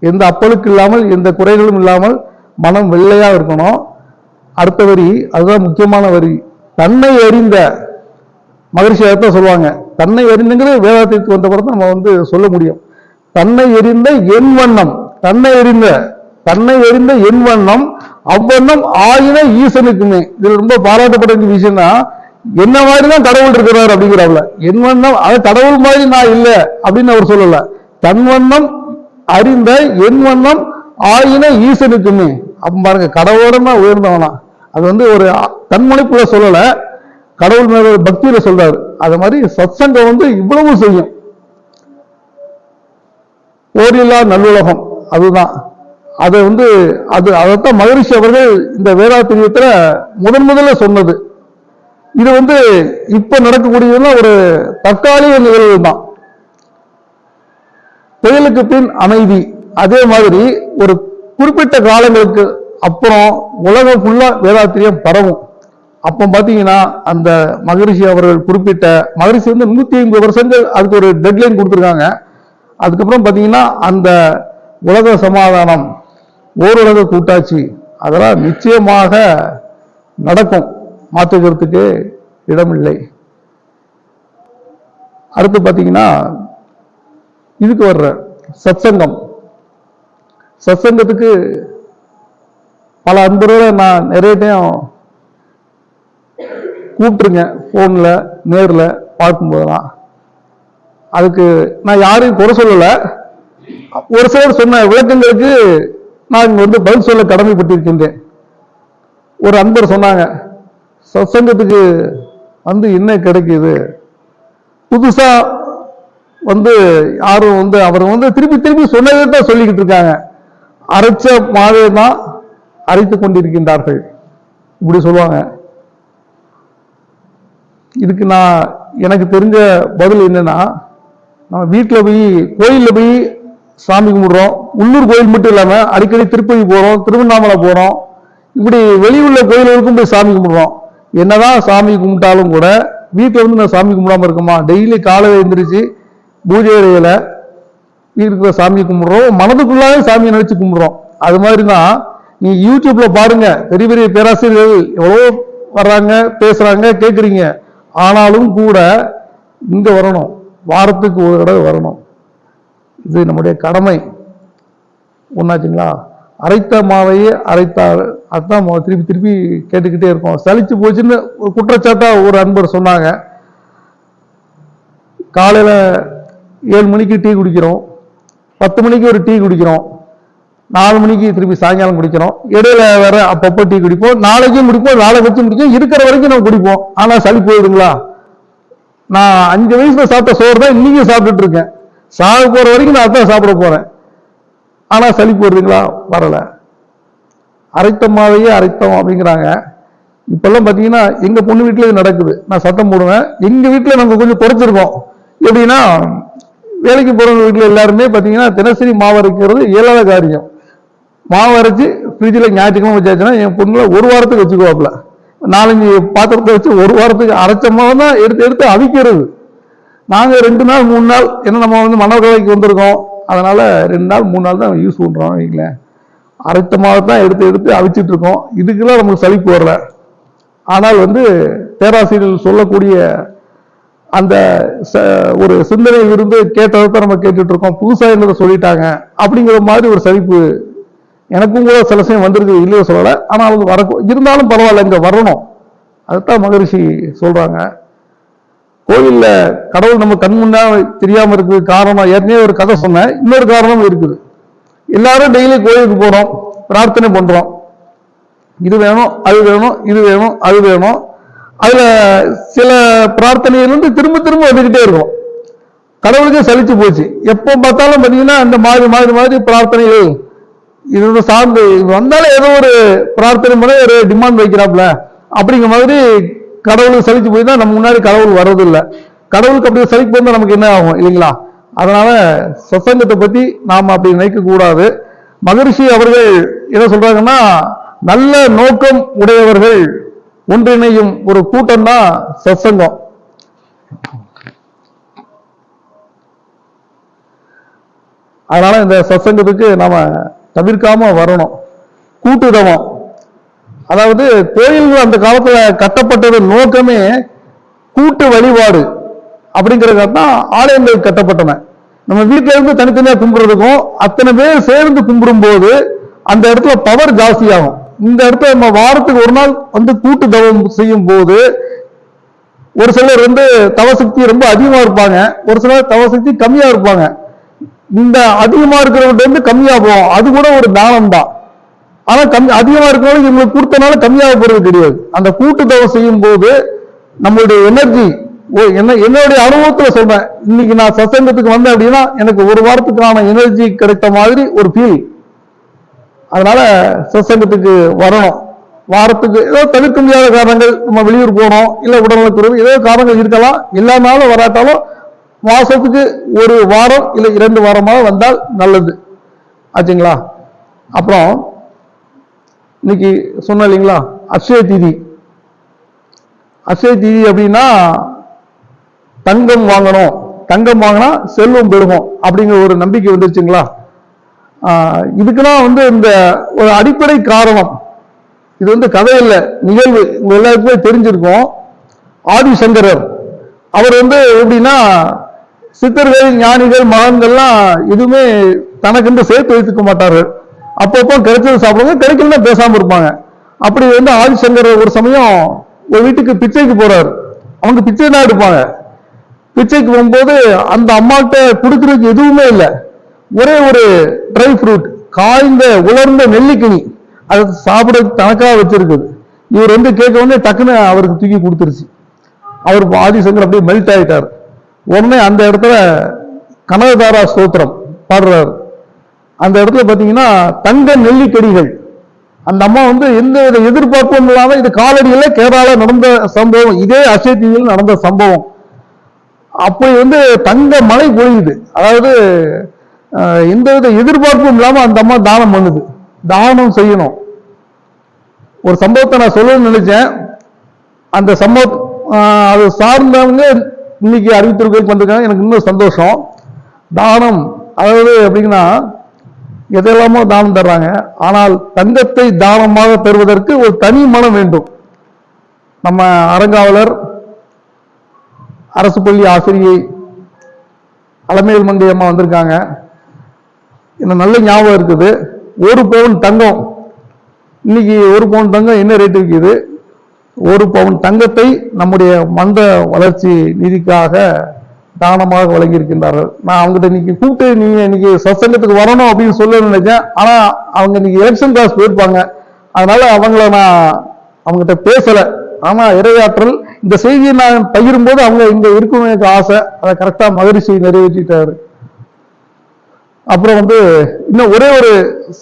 எந்த அப்பழுக்கு இல்லாமல் எந்த குறைகளும் இல்லாமல் மனம் வெள்ளையா இருக்கணும். அடுத்த வரி அதுதான் முக்கியமான வரி. தன்னை அறிந்த மகிழ்ச்சியாகத்தான் சொல்லுவாங்க. தன்னை அறிந்துங்கிறது வேதாத்திற்கு வந்த பிறகு நம்ம சொல்ல முடியும். தன்னை எறிந்த என் வண்ணம், தன்னை எறிந்த என் வண்ணம் அவ்வண்ணம் ஆயின ஈசனுக்குமே. இது ரொம்ப பாராட்டப்பட்ட விஷயம்னா, என்ன மாதிரிதான் கடவுள் இருக்கிறார் அப்படிங்கிறாப்ல. என் வண்ணம், அது கடவுள் மாதிரி நான் இல்லை அப்படின்னு அவர் சொல்லல. தன் வண்ணம் அறிந்த என் வண்ணம் ஆயின ஈசனுக்குமே. அப்ப பாருங்க, கடவுளமா உயர்ந்தவனா. அது ஒரு தன்முனைப்புல சொல்லல, கடவுள் மேல பக்தியில சொல்றாரு. அது மாதிரி சத்சங்கம் இவ்வளவு செய்யும். போரில்லா நல்லுலகம் அதுதான். அதை அதைத்தான் மகரிஷி அவர்கள் இந்த வேதாத்திரியத்துல முதல்ல சொன்னது. இது இப்ப நடக்கக்கூடியதுன்னா ஒரு தற்காலிக நிகழ்வு தான். புயலுக்கு பின் அமைதி. அதே மாதிரி ஒரு குறிப்பிட்ட காலங்களுக்கு அப்புறம் உலகம் ஃபுல்லா வேதாத்திரியம் பரவும். அப்ப பாத்தீங்கன்னா அந்த மகரிஷி அவர்கள் குறிப்பிட்ட மகரிஷி 150 வருஷங்கள் அதுக்கு ஒரு டெட்லைன் கொடுத்துருக்காங்க. அதுக்கப்புறம் பாத்தீங்கன்னா அந்த உலக சமாதானம், ஓருலக கூட்டாட்சி, அதெல்லாம் நிச்சயமாக நடக்கும், மாற்றுக்கிறதுக்கு இடமில்லை. அடுத்து பாத்தீங்கன்னா இதுக்கு வர்ற சத்சங்கம். சத்சங்கத்துக்கு பல அன்பர்களை நான் நிறைய டைம் கூப்பிட்டுருங்க, போன்ல நேர்ல பார்க்கும்போதெல்லாம். அதுக்கு நான் யாரையும் குறை சொல்லல. ஒரு சிலர் சொன்ன விளக்கங்களுக்கு நான் இங்க பதில் சொல்ல கடமைப்பட்டிருக்கின்றேன். ஒரு அன்பர் சொன்னாங்க, சத்சங்கத்துக்கு என்ன கிடைக்குது, புதுசா யாரும் அவர் திருப்பி சொன்னதை தான் சொல்லிக்கிட்டு இருக்காங்க. அரைச்ச மாவே தான் அரைத்துக் கொண்டிருக்கின்றார்கள், இப்படி சொல்லுவாங்க. இதுக்கு எனக்கு தெரிஞ்ச பதில் என்னன்னா, நம்ம வீட்டில் போய் கோயிலில் போய் சாமி கும்பிடுறோம். உள்ளூர் கோயில் மட்டும் இல்லாம அடிக்கடி திருப்பதி போறோம், திருவண்ணாமலை போறோம், இப்படி வெளியுள்ள கோயில்களுக்கும் போய் சாமி கும்பிடுறோம். என்னதான் சாமி கும்பிட்டாலும் கூட வீட்டில் வந்து நான் சாமி கும்பிடாம இருக்குமா? டெய்லி காலையில் எழுந்திரிச்சு பூஜை அறையில வீட்டுக்குள்ள சாமி கும்பிடுறோம், மனதுக்குள்ளாவே சாமியை நினைச்சு கும்பிடுறோம். அது மாதிரி தான் நீ யூடியூப்ல பாருங்க, பெரிய பெரிய பேராசிரியர்கள் எவ்வளோ வர்றாங்க, பேசுறாங்க, கேட்குறீங்க. ஆனாலும் கூட இங்க வரணும், வாரத்துக்கு ஒரு தடவை வரணும். இது நம்முடைய கடமை. ஒன்னாச்சுங்களா? அரைத்த மாவையே அரைத்தார், அதான் திருப்பி திருப்பி கேட்டுக்கிட்டே இருக்கோம். சலிச்சு போச்சுன்னு ஒரு குற்றச்சாட்டா ஒரு அன்பர் சொன்னாங்க. காலையில 7 மணிக்கு டீ குடிக்கிறோம், 10 மணிக்கு ஒரு டீ குடிக்கிறோம், 4 மணிக்கு திருப்பி சாயங்காலம் குடிக்கிறோம், இடையில வேற அப்பப்போ டீ குடிப்போம், நாளைக்கும் குடிப்போம், நாளை வச்சு குடிப்போம், இருக்கிற வரைக்கும் நம்ம குடிப்போம். ஆனா சளி போயிடுங்களா? நான் 5 வயசுல சாப்பிட்ட சோறு தான் இன்னைக்கு சாப்பிட்டுட்டு இருக்கேன். சாக போற வரைக்கும் நான் அதான் சாப்பிட போறேன். ஆனா சளி போயிடுதுங்களா? வரல. அரைத்த மாவையே அரைத்தோம் அப்படிங்கிறாங்க. இப்பெல்லாம் பாத்தீங்கன்னா எங்க பொண்ணு வீட்டுல இது நடக்குது. நான் சத்தம் போடுவேன். எங்க வீட்டுல நம்ம கொஞ்சம் குறைச்சிருக்கோம். எப்படின்னா, வேலைக்கு போறவங்க வீட்டுல எல்லாருமே பாத்தீங்கன்னா தினசரி மாவு அரைக்கிறது இயலாத காரியம். மாவு அரைச்சு ஃப்ரிட்ஜில் ஞாயிற்றுக்கிழமை வச்சாச்சுன்னா என் பொண்ணுல ஒரு வாரத்துக்கு வச்சுக்குவாப்புல. 4-5 பாத்திரத்தை வச்சு ஒரு வாரத்துக்கு அரைச்ச மாவு தான் எடுத்து எடுத்து அவிக்கிறது. நாங்க 2 நாள் 3 நாள், ஏன்னா நம்ம வந்து மணக்கலைக்கு வந்திருக்கோம், அதனால 2 நாள் 3 நாள் தான் யூஸ் பண்றோம். வைங்களேன், அரைத்த மாவு தான் எடுத்து எடுத்து அவிச்சிட்டு இருக்கோம். இதுக்கெல்லாம் நமக்கு சலிப்பு வரல. ஆனால் வந்து பேராசிரியர்கள் சொல்லக்கூடிய அந்த ஒரு சிந்தனை இருந்து கேட்டதை நம்ம கேட்டுட்டு இருக்கோம். புதுசா என்னதை சொல்லிட்டாங்க அப்படிங்கிற மாதிரி ஒரு சலிப்பு எனக்கும் கூட சில சமயம் வந்திருக்கு, இல்லையோ சொல்லலை. ஆனால் அது வர இருந்தாலும் பரவாயில்ல, இங்க வரணும். அதுதான் மகரிஷி சொல்றாங்க. கோயில்ல கடவுள் நம்ம கண் முன்னா தெரியாம இருக்கு காரணம், ஏற்கனவே ஒரு கதை சொன்னேன். இன்னொரு காரணம் இருக்குது. எல்லாரும் டெய்லி கோயிலுக்கு போறோம், பிரார்த்தனை பண்றோம், இது வேணும், அது வேணும், இது வேணும், அது வேணும். அதுல சில பிரார்த்தனையிலிருந்து திரும்ப திரும்ப வந்துகிட்டே இருக்கும். கடவுளுக்கே சலிச்சு போச்சு. எப்போ பார்த்தாலும் பாத்தீங்கன்னா இந்த மாதிரி மாதிரி மாதிரி பிரார்த்தனைகள் இது சார்ந்து வந்தாலும் ஏதோ ஒரு பிரார்த்தனை பண்ண ஒரு டிமாண்ட் வைக்கிறாப்ல அப்படிங்கிற மாதிரி கடவுளுக்கு சலிச்சு போய் தான் நம்ம முன்னாடி கடவுள் வர்றதில்லை. கடவுளுக்கு அப்படி சலிப்பு வந்தா நமக்கு என்ன ஆகும் இல்லைங்களா? அதனால சத்சங்கத்தை பத்தி நாம அப்படி நினைக்க கூடாது. மகரிஷி அவர்கள் என்ன சொல்றாங்கன்னா, நல்ல நோக்கம் உடையவர்கள் ஒன்றிணையும் ஒரு கூட்டம் தான் சத்சங்கம். அதனால இந்த சத்சங்கத்துக்கு நாம தவிர்க்காம வரணும். கூட்டுதவம், அதாவது கோயில்கள் அந்த காலத்துல கட்டப்பட்டது நோக்கமே கூட்டு வழிபாடு அப்படிங்கிறத தான் ஆலயங்கள் கட்டப்பட்டன. நம்ம வீட்டில இருந்து தனித்தனியா கும்பிடுறதுக்கும் அத்தனை பேர் சேர்ந்து கும்பிடும் போது அந்த இடத்துல பவர் ஜாஸ்தி ஆகும். இந்த இடத்துல நம்ம வாரத்துக்கு ஒரு நாள் வந்து கூட்டு தவம் செய்யும் போது ஒரு சிலர் வந்து தவசக்தி ரொம்ப அதிகமா இருப்பாங்க, ஒரு சிலர் தவசக்தி கம்மியா இருப்பாங்க. இந்த அதிகமா இருக்கிறவங்க வந்து கம்மியா போகும், அது கூட ஒரு தானம் தான். ஆனா அதிகமா இருக்கிறவங்க இவங்களுக்கு கொடுத்தனால கம்மியாக போறது கிடையாது. அந்த கூட்டு தவம் செய்யும் போது நம்மளுடைய எனர்ஜி, என்னுடைய அனுபவத்துல சொல்றேன், இன்னைக்கு நான் சத்சங்கத்துக்கு வந்தேன் அப்படின்னா எனக்கு ஒரு வாரத்துக்கான எனர்ஜி கிடைத்த மாதிரி ஒரு ஃபீல். அதனால சத்சங்கத்துக்கு வரணும். வாரத்துக்கு ஏதோ தவிர்க்க முடியாத காரணங்கள், நம்ம வெளியூர் போனோம், இல்ல உடல்நலக்குறைவு, ஏதோ காரணங்கள் இருக்கலாம். எல்லா நாளும் வராட்டாலும் மாசத்துக்கு ஒரு வாரம் இல்ல 2 வாரமாக வந்தால் நல்லது. ஆச்சுங்களா? அப்புறம் இன்னைக்கு சொன்ன இல்லைங்களா, அக்ஷய தீதி. அக்ஷய தீதி அப்படின்னா தங்கம் வாங்கணும், தங்கம் வாங்கினா செல்வம் பெருகும் அப்படிங்கிற ஒரு நம்பிக்கை வந்துருச்சுங்களா? இதுக்கெல்லாம் வந்து இந்த ஒரு அடிப்படை காரணம், இது வந்து கதை இல்லை, நிகழ்வு. உங்க எல்லாருக்குமே தெரிஞ்சிருக்கும். ஆதிசங்கரர் அவர் வந்து எப்படின்னா, சித்தர்கள், ஞானிகள், மகான்கள்லாம் எதுவுமே தனக்கென்று சேர்த்து வைத்துக்க மாட்டார்கள். அப்பப்போ கிடைச்சது சாப்பிடுவாங்க, கிடைக்கலன்னா பேசாம இருப்பாங்க. அப்படி வந்து ஆதிசங்கரர் ஒரு சமயம் ஒரு வீட்டுக்கு பிச்சைக்கு போறாரு. அவங்க பிச்சை தான் எடுப்பாங்க. பிச்சைக்கு போகும்போது அந்த அம்மாட்ட கொடுக்கறதுக்கு எதுவுமே இல்லை, ஒரே ஒரு ட்ரை ஃப்ரூட், காய்ந்த உலர்ந்த நெல்லிக்கனி, அது சாப்பிட தனக்காக வச்சிருக்குது. இவர் வந்து கேட்க வந்து டக்குன்னு அவருக்கு தூக்கி கொடுத்துருச்சு. அவர் ஆதிசங்கர் அப்படியே மெல்ட் ஆயிட்டார். உடனே அந்த இடத்துல கனகதாரா ஸ்தோத்திரம் பாடுறாரு. அந்த இடத்துல பாத்தீங்கன்னா தங்க நெல்லிக்கடிகள். அந்த அம்மா வந்து எந்த வித எதிர்பார்ப்பும் இல்லாம, இது காலடியில கேரளால நடந்த சம்பவம், இதே அக்ஷய தீதியில் நடந்த சம்பவம். அப்படி வந்து தங்க மழை பொழியுது. அதாவது எந்தவித எதிர்பார்ப்பும் இல்லாம அந்த அம்மா தானம் பண்ணுது. தானம் செய்யணும். ஒரு சம்பவத்தை நான் சொல்லணும்னு நினைச்சேன். அந்த சம்பவம் அது சார்ந்தவங்க இன்னைக்கு அறிவித்திருக்கோள் பண்றாங்க. எனக்கு இன்னும் சந்தோஷம். தானம் அதாவது எப்படின்னா எதெல்லாமோ தானம் தர்றாங்க. ஆனால் தங்கத்தை தானமாக தருவதற்கு ஒரு தனி மனம் வேண்டும். நம்ம அறங்காவலர், அரசு பள்ளி ஆசிரியை அலமேல் மங்கை அம்மா வந்திருக்காங்க. எனக்கு நல்ல ஞாபகம் இருக்குது. 1 பவுன் தங்கம், இன்னைக்கு 1 பவுன் தங்கம் என்ன ரேட்டு விற்கிது? 1 பவுன் தங்கத்தை நம்முடைய மன்ற வளர்ச்சி நிதிக்காக தானமாக வழங்கியிருக்கின்றார்கள். நான் அவங்ககிட்ட இன்னைக்கு கூப்பிட்டு நீங்க இன்னைக்கு சத்சங்கத்துக்கு வரணும் அப்படின்னு சொல்ல நினைச்சேன். ஆனா அவங்க இன்னைக்கு எலெக்ஷன் கிளாஸ் போயிருப்பாங்க. அதனால அவங்கள நான் அவங்ககிட்ட பேசல. ஆனா இறையாற்றல் இந்த செய்தியை நான் பகிரும் போது அவங்க இங்க இருக்கும் எனக்கு ஆசை. அதை கரெக்டா மகிழ்ச்சி நிறைவேற்றிட்டாரு. அப்புறம் இன்னும் ஒரே ஒரு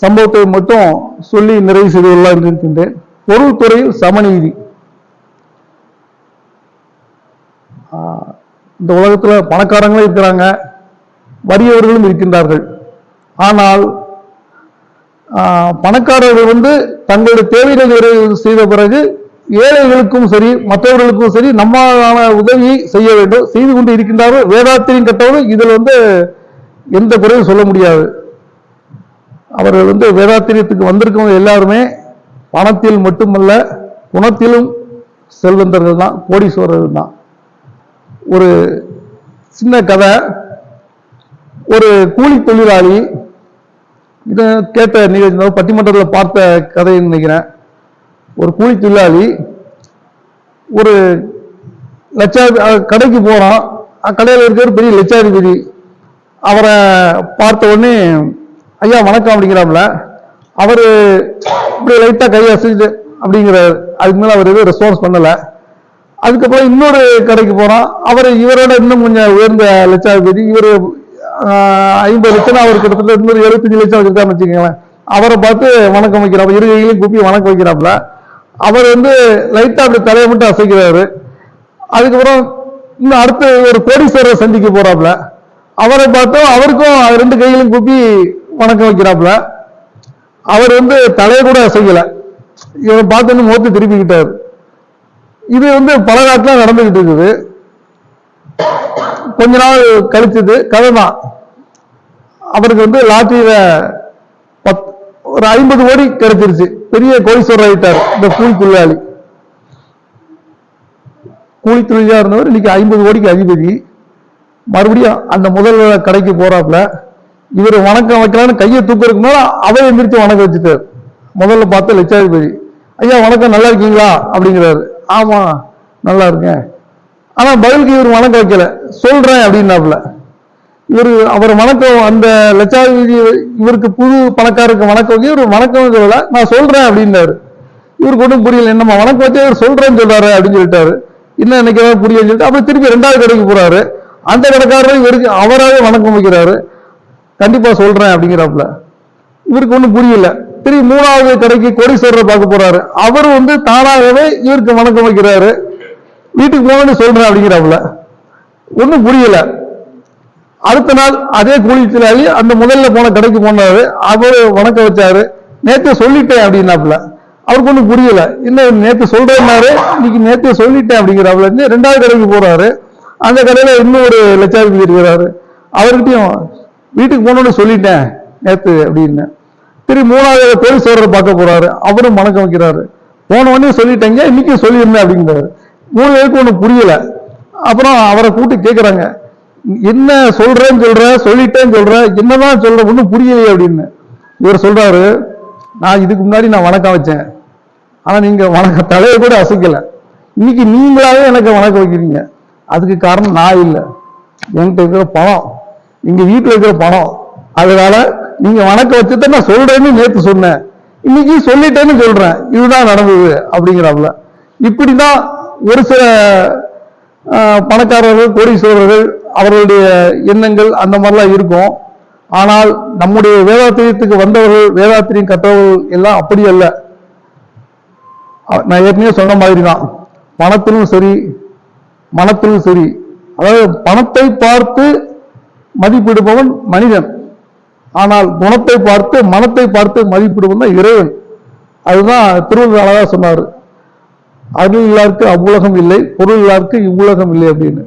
சம்பவத்தை மட்டும் சொல்லி நிறைவு செய்து கொள்ளலாம் இருக்கின்றேன். பொருள் துறையில் சமநீதி. இந்த உலகத்துல பணக்காரங்களும் இருக்கிறாங்க, வறியவர்களும் இருக்கின்றார்கள். ஆனால் பணக்காரர்கள் தங்களுடைய தேவைகளை நிறைவு செய்த பிறகு ஏழைகளுக்கும் சரி மற்றவர்களுக்கும் சரி நம்மளான உதவி செய்ய வேண்டும், செய்து கொண்டு இருக்கின்றார்கள். வேதாத்திரியும் கட்டவர்கள் இதில் எந்த குறையும் சொல்ல முடியாது. அவர்கள் வேதாத்திரியத்துக்கு வந்திருக்கவங்க எல்லாருமே பணத்தில் மட்டுமல்ல குணத்திலும் செல்வந்தர்கள் தான், கோடீஸ்வரர்கள் தான். ஒரு சின்ன கதை. ஒரு கூலி தொழிலாளி, இதை கேட்ட நிகழ்ச்சி பட்டிமன்றத்தில் பார்த்த கதைன்னு நினைக்கிறேன். ஒரு கூலி தொழிலாளி ஒரு கடைக்கு போறான். கடையில் இருக்கிற பெரிய லட்சாதிபதி. அவரை பார்த்த உடனே ஐயா வணக்கம் அப்படிங்கிறாப்புல. அவரு இப்படி லைட்டா கையை அசைச்சு அப்படிங்கிறாரு. அதுக்கு மேல அவர் எதுவும் ரெஸ்பான்ஸ் பண்ணல. அதுக்கப்புறம் இன்னொரு கடைக்கு போறான். இவரோட இன்னும் கொஞ்சம் உயர்ந்த லட்சாதிபதி. இவர் 50 லட்சம், அவர் கிட்டத்தட்ட இன்னொரு 75 லட்சம் இருக்காருன்னு வச்சுக்கோங்களேன். அவரை பார்த்து வணக்கம் வைக்கிறாப்புல, இரு கையிலையும் கூப்பி வணக்கம் வைக்கிறாப்புல. அவர் லைட்டா அப்படி தலையை மட்டும் அசைக்கிறாரு. அதுக்கப்புறம் இன்னும் அடுத்து ஒரு கோடீஸ்வரரை சந்திக்க போறாப்புல. அவரை பார்த்தோம், அவருக்கும் 2 கையிலும் கூப்பி வணக்கம் வைக்கிறாப்புல. அவர் தலையை கூட அசைக்கல. இவன் பார்த்து முகத்தை திருப்பிக்கிட்டாரு. இது பல நாட்டுல நடந்துகிட்டு இருக்குது. கொஞ்ச நாள் கழிச்சது கதை தான். அவருக்கு லாட்டரியில ஒரு 50 கோடி கிடைச்சிருச்சு. பெரிய கோடீஸ்வரர் ஆயிட்டார் இந்த கூலி தொழிலாளி. கூலி தொழிலாளி இருந்தவர் இன்னைக்கு 50 கோடிக்கு அதிபதி. மறுபடியும் அந்த முதல் கடைக்கு போறாப்புல. இவர் வணக்கம் வைக்கலான்னு கையை தூக்கிறதுக்கு மேல அவை எந்திரிச்சு வணக்கம் வச்சுட்டார். முதல்ல பார்த்த லட்சாதிபதி. ஐயா வணக்கம், நல்லா இருக்கீங்களா அப்படிங்கிறாரு. ஆமா நல்லா இருக்கேன். ஆனா பதிலுக்கு இவர் வணக்கம் வைக்கல. சொல்றேன் அப்படின்னாப்புல. அவர் வணக்கம், அந்த லட்சாதிபதி இவருக்கு புது பணக்காரருக்கு வணக்கம் வைக்க இவர் வணக்கம் சொல்லல, நான் சொல்றேன் அப்படின்னாரு. இவருக்கு ஒன்றும் புரியல. என்னம்மா வணக்கம் வச்சு இவர் சொல்றேன்னு சொல்றாரு அப்படின்னு சொல்லிட்டாரு. இன்னும் எனக்கு ஏதாவது புரியலன்னு சொல்லிட்டு அப்புறம் திருப்பி 2வது கடைக்கு போறாரு. அந்த கடைக்காரரும் இவருக்கு அவராகவே வணக்கம் வைக்கிறாரு. கண்டிப்பா சொல்றேன் அப்படிங்கிறாப்புல. இவருக்கு ஒன்றும் புரியல. திருப்பி 3வது கடைக்கு கோடீஸ்வரரை பார்க்க போறாரு. அவரும் தானாகவே இவருக்கு வணக்கம் வைக்கிறாரு. வீட்டுக்கு போகணும்னு சொல்றேன் அப்படிங்கிறாப்புல. ஒன்றும் புரியல. அடுத்த நாள் அதே கூலி தொழிலாளி அந்த முதல்ல போன கடைக்கு போனாரு. அவரு வணக்கம் வச்சாரு. நேற்று சொல்லிட்டேன் அப்படின்னாப்புல. அவருக்கு ஒன்றும் புரியல. இன்னும் நேற்று சொல்றேன்னாரு, இன்னைக்கு நேற்று சொல்லிட்டேன் அப்படிங்கிறாப்புல. 2வது கடைக்கு போறாரு. அந்த கடையில இன்னும் ஒரு லட்சாதிபதி இருக்கிறாரு. அவர்கிட்டையும் வீட்டுக்கு போகணும்னு சொல்லிட்டேன் நேற்று அப்படின்னு. திரும்பி 3வது கோடீஸ்வரரை பார்க்க போறாரு. அவரும் வணக்கம் வைக்கிறாரு. போன உடனே சொல்லிட்டேங்க, இன்னைக்கு சொல்லியிருந்தேன் அப்படிங்கிறாரு. 3 பேருக்கு ஒன்றும் புரியல. அப்புறம் அவரை கூட்டி கேட்கிறாங்க, என்ன சொல்றேன்னு சொல்லிட்டேன்னு சொல்ற, என்னதான் சொல்ற, ஒன்றும் புரியலையே அப்படின்னு. இவர் சொல்றாரு, நான் இதுக்கு முன்னாடி நான் வணக்கம் வச்சேன். ஆனா நீங்க தலையை கூட அசைக்கல. இன்னைக்கு நீங்களாவே எனக்கு வணக்கம் வைக்கிறீங்க. அதுக்கு காரணம் நான் இல்லை, என்கிட்ட இருக்கிற பணம், எங்க வீட்டுல இருக்கிற பணம். அதனால நீங்க வணக்கம் வச்சத நான் சொல்றேன்னு நேற்று சொன்னேன், இன்னைக்கு சொல்லிட்டேன்னு சொல்றேன். இதுதான் நடந்தது அப்படிங்கிறாப்புல. இப்படிதான் ஒரு சில பணக்காரர்கள், கோடீஸ்வரர்கள், அவர்களுடைய எண்ணங்கள் அந்த மாதிரிலாம் இருக்கும். ஆனால் நம்முடைய வேதாத்திரியத்துக்கு வந்தவர்கள், வேதாத்திரியம் கற்றவர்கள் எல்லாம் அப்படி அல்ல. நான் ஏற்கனவே சொன்ன மாதிரி தான், பணத்திலும் சரி மனத்திலும் சரி. அதாவது பணத்தை பார்த்து மதிப்பிடுபவன் மனிதன், ஆனால் குணத்தை பார்த்து மனத்தை பார்த்து மதிப்பிடுவது தான் இறைவன். அதுதான் திருவள்ளுவர் அழகா சொன்னாரு, அருள் இல்லாருக்கு அவ்வுலகம் இல்லை, பொருள் இல்லாருக்கு இவ்வுலகம் இல்லை அப்படின்னு.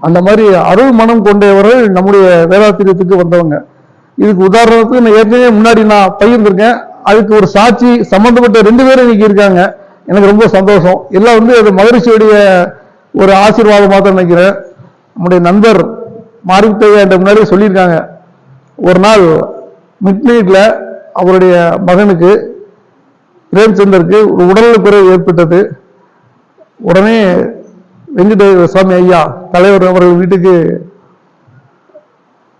அந்த மாதிரி அருள் மனம் கொண்டவர்கள் நம்முடைய வேதாத்திரியத்துக்கு வந்தவங்க. இதுக்கு உதாரணத்துக்கு நான் ஏற்கனவே முன்னாடி நான் பகிர்ந்திருக்கேன். அதுக்கு ஒரு சாட்சி சம்பந்தப்பட்ட 2 பேரும் இன்னைக்கு இருக்காங்க. எனக்கு ரொம்ப சந்தோஷம். எல்லாம் அது மகரிஷியுடைய ஒரு ஆசீர்வாதமாக தான் நினைக்கிறேன். நம்முடைய நண்பர் மாரிமுத்தையா என்ற முன்னாடியே சொல்லியிருக்காங்க, ஒரு நாள் மிட்நைட்ல அவருடைய மகனுக்கு பிரேம்சந்தருக்கு ஒரு உடல்நல குறைவு ஏற்பட்டது. உடனே வெங்கடேஸ்வர சுவாமி ஐயா தலைவர் அவர்கள் வீட்டுக்கு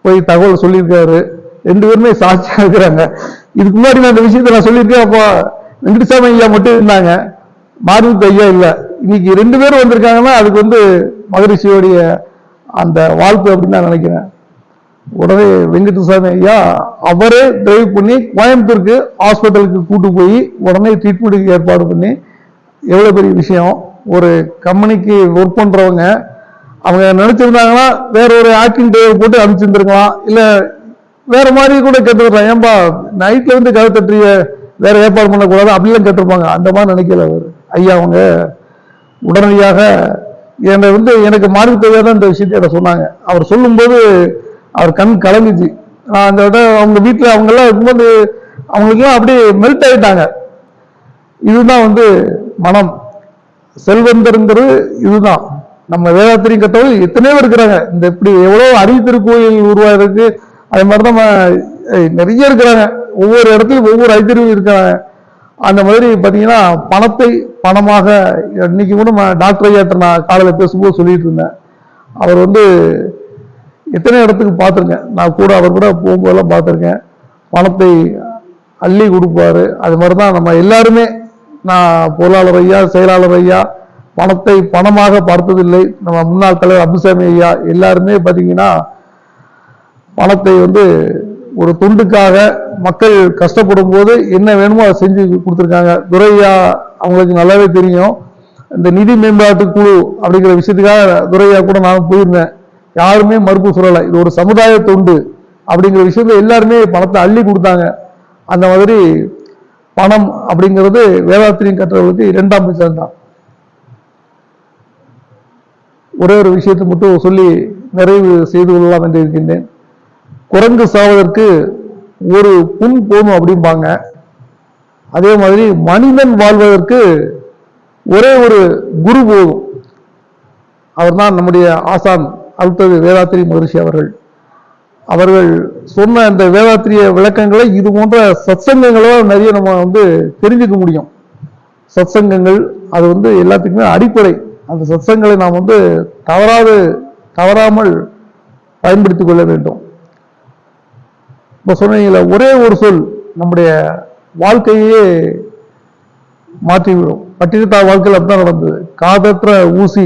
போய் தகவல் சொல்லியிருக்காரு. 2 பேருமே சாட்சியா இருக்கிறாங்க. இதுக்கு முன்னாடி நான் இந்த விஷயத்தை நான் சொல்லியிருக்கேன். அப்போ வெங்கடசாமி ஐயா மட்டும் இருந்தாங்க, மாரிமுத்து ஐயா இல்லை. இன்னைக்கு 2 பேரும் வந்திருக்காங்கன்னா அதுக்கு மகரிஷியோடைய அந்த வாழ்க்கை அப்படின்னு நான் நினைக்கிறேன். உடனே வெங்கடசாமி ஐயா அவரே டிரைவ் பண்ணி கோயம்புத்தூருக்கு ஹாஸ்பிட்டலுக்கு கூட்டு போய் உடனே ட்ரீட்மெண்ட்டுக்கு ஏற்பாடு பண்ணி, எவ்வளவு பெரிய விஷயம். ஒரு கம்பெனிக்கு ஒர்க் பண்றவங்க அவங்க நினைச்சிருந்தாங்கன்னா வேற ஒரு ஆக்டிங் டிரைவர் போட்டு அனுப்பிச்சிருந்துருக்கலாம், இல்ல வேற மாதிரி கூட கேட்டுருக்கலாம், ஏன்பா நைட்ல கதை தட்டிய வேற ஏற்பாடு பண்ணக்கூடாது அப்படிலாம் கேட்டிருப்பாங்க. அந்த மாதிரி நினைக்கல அவர் ஐயா. அவங்க உடனடியாக எனக்கு மாரிமுத்தையா தான் இந்த விஷயத்தை சொன்னாங்க. அவர் சொல்லும்போது அவர் கண் கலங்குச்சு. நான் அந்த அவங்க வீட்டுல அவங்க எல்லாம் இருக்கும்போது அவங்களுக்குலாம் அப்படியே மெல்ட் ஆயிட்டாங்க. இதுதான் மனம். செல்வந்தருங்கிறது இதுதான். நம்ம வேதாத்திரியம் கற்றவர்கள் எத்தனையோ இருக்கிறாங்க. இந்த இப்படி எவ்வளவு அறிவித்திருக்கோயில் உருவாயிருக்கு. அது மாதிரி நம்ம நிறைய இருக்கிறாங்க. ஒவ்வொரு இடத்துலையும் ஒவ்வொரு ஐத்திரியும் இருக்கிறாங்க. அந்த மாதிரி பார்த்தீங்கன்னா பணத்தை பணமாக, இன்னைக்கு கூட டாக்டர் ஐயாட்ட நான் காலையில் பேசும்போது சொல்லிட்டு இருந்தேன். அவர் எத்தனை இடத்துக்கு பார்த்துருக்கேன், நான் கூட அவர் கூட போகும்போதெல்லாம் பார்த்துருக்கேன். பணத்தை அள்ளி கொடுப்பாரு. அது மாதிரி தான் நம்ம எல்லாருமே. நான் பொருளாளர் ஐயா, செயலாளர் ஐயா பணத்தை பணமாக பார்த்ததில்லை. நம்ம முன்னாள் தலைவர் அப்துசாமி ஐயா எல்லாருமே பார்த்தீங்கன்னா பணத்தை ஒரு தொண்டுக்காக மக்கள் கஷ்டப்படும் போது என்ன வேணுமோ அதை செஞ்சு கொடுத்துருக்காங்க. துரையா அவங்களுக்கு நல்லாவே தெரியும். இந்த நிதி மேம்பாட்டு குழு அப்படிங்கிற விஷயத்துக்காக துரையா கூட நானும் போயிருந்தேன். யாருமே மறுப்பு சொல்லலை. இது ஒரு சமுதாய தொண்டு அப்படிங்கிற விஷயத்துல எல்லாருமே பணத்தை அள்ளி கொடுத்தாங்க. அந்த மாதிரி பணம் அப்படிங்கிறது வேதாத்திரியம் கற்றவர்களுக்கு 2ஆம் பட்சம் தான். ஒரே ஒரு விஷயத்தை மட்டும் சொல்லி நிறைவு செய்து கொள்ளலாம் என்று இருக்கின்றேன். குரங்கு சாவதற்கு ஒரு புண் போதும் அப்படிம்பாங்க. அதே மாதிரி மனிதன் வாழ்வதற்கு ஒரே ஒரு குரு போதும். அவர் தான் நம்முடைய ஆசான் அடுத்தது வேதாத்திரி மகரிஷி அவர்கள். அவர்கள் சொன்ன அந்த வேதாத்திரிய விளக்கங்களை இது போன்ற சத்சங்கங்களோ நிறைய நம்ம தெரிஞ்சுக்க முடியும். சத்சங்கங்கள் அது எல்லாத்துக்குமே அடிப்படை. அந்த சத்சங்களை நாம் தவறாமல் பயன்படுத்திக் கொள்ள வேண்டும். இப்ப சொன்னீங்களா, ஒரே ஒரு சொல் நம்முடைய வாழ்க்கையே மாற்றிவிடும். பட்டினத்தா வாழ்க்கையில் அப்படிதான் நடந்தது. காதற்ற ஊசி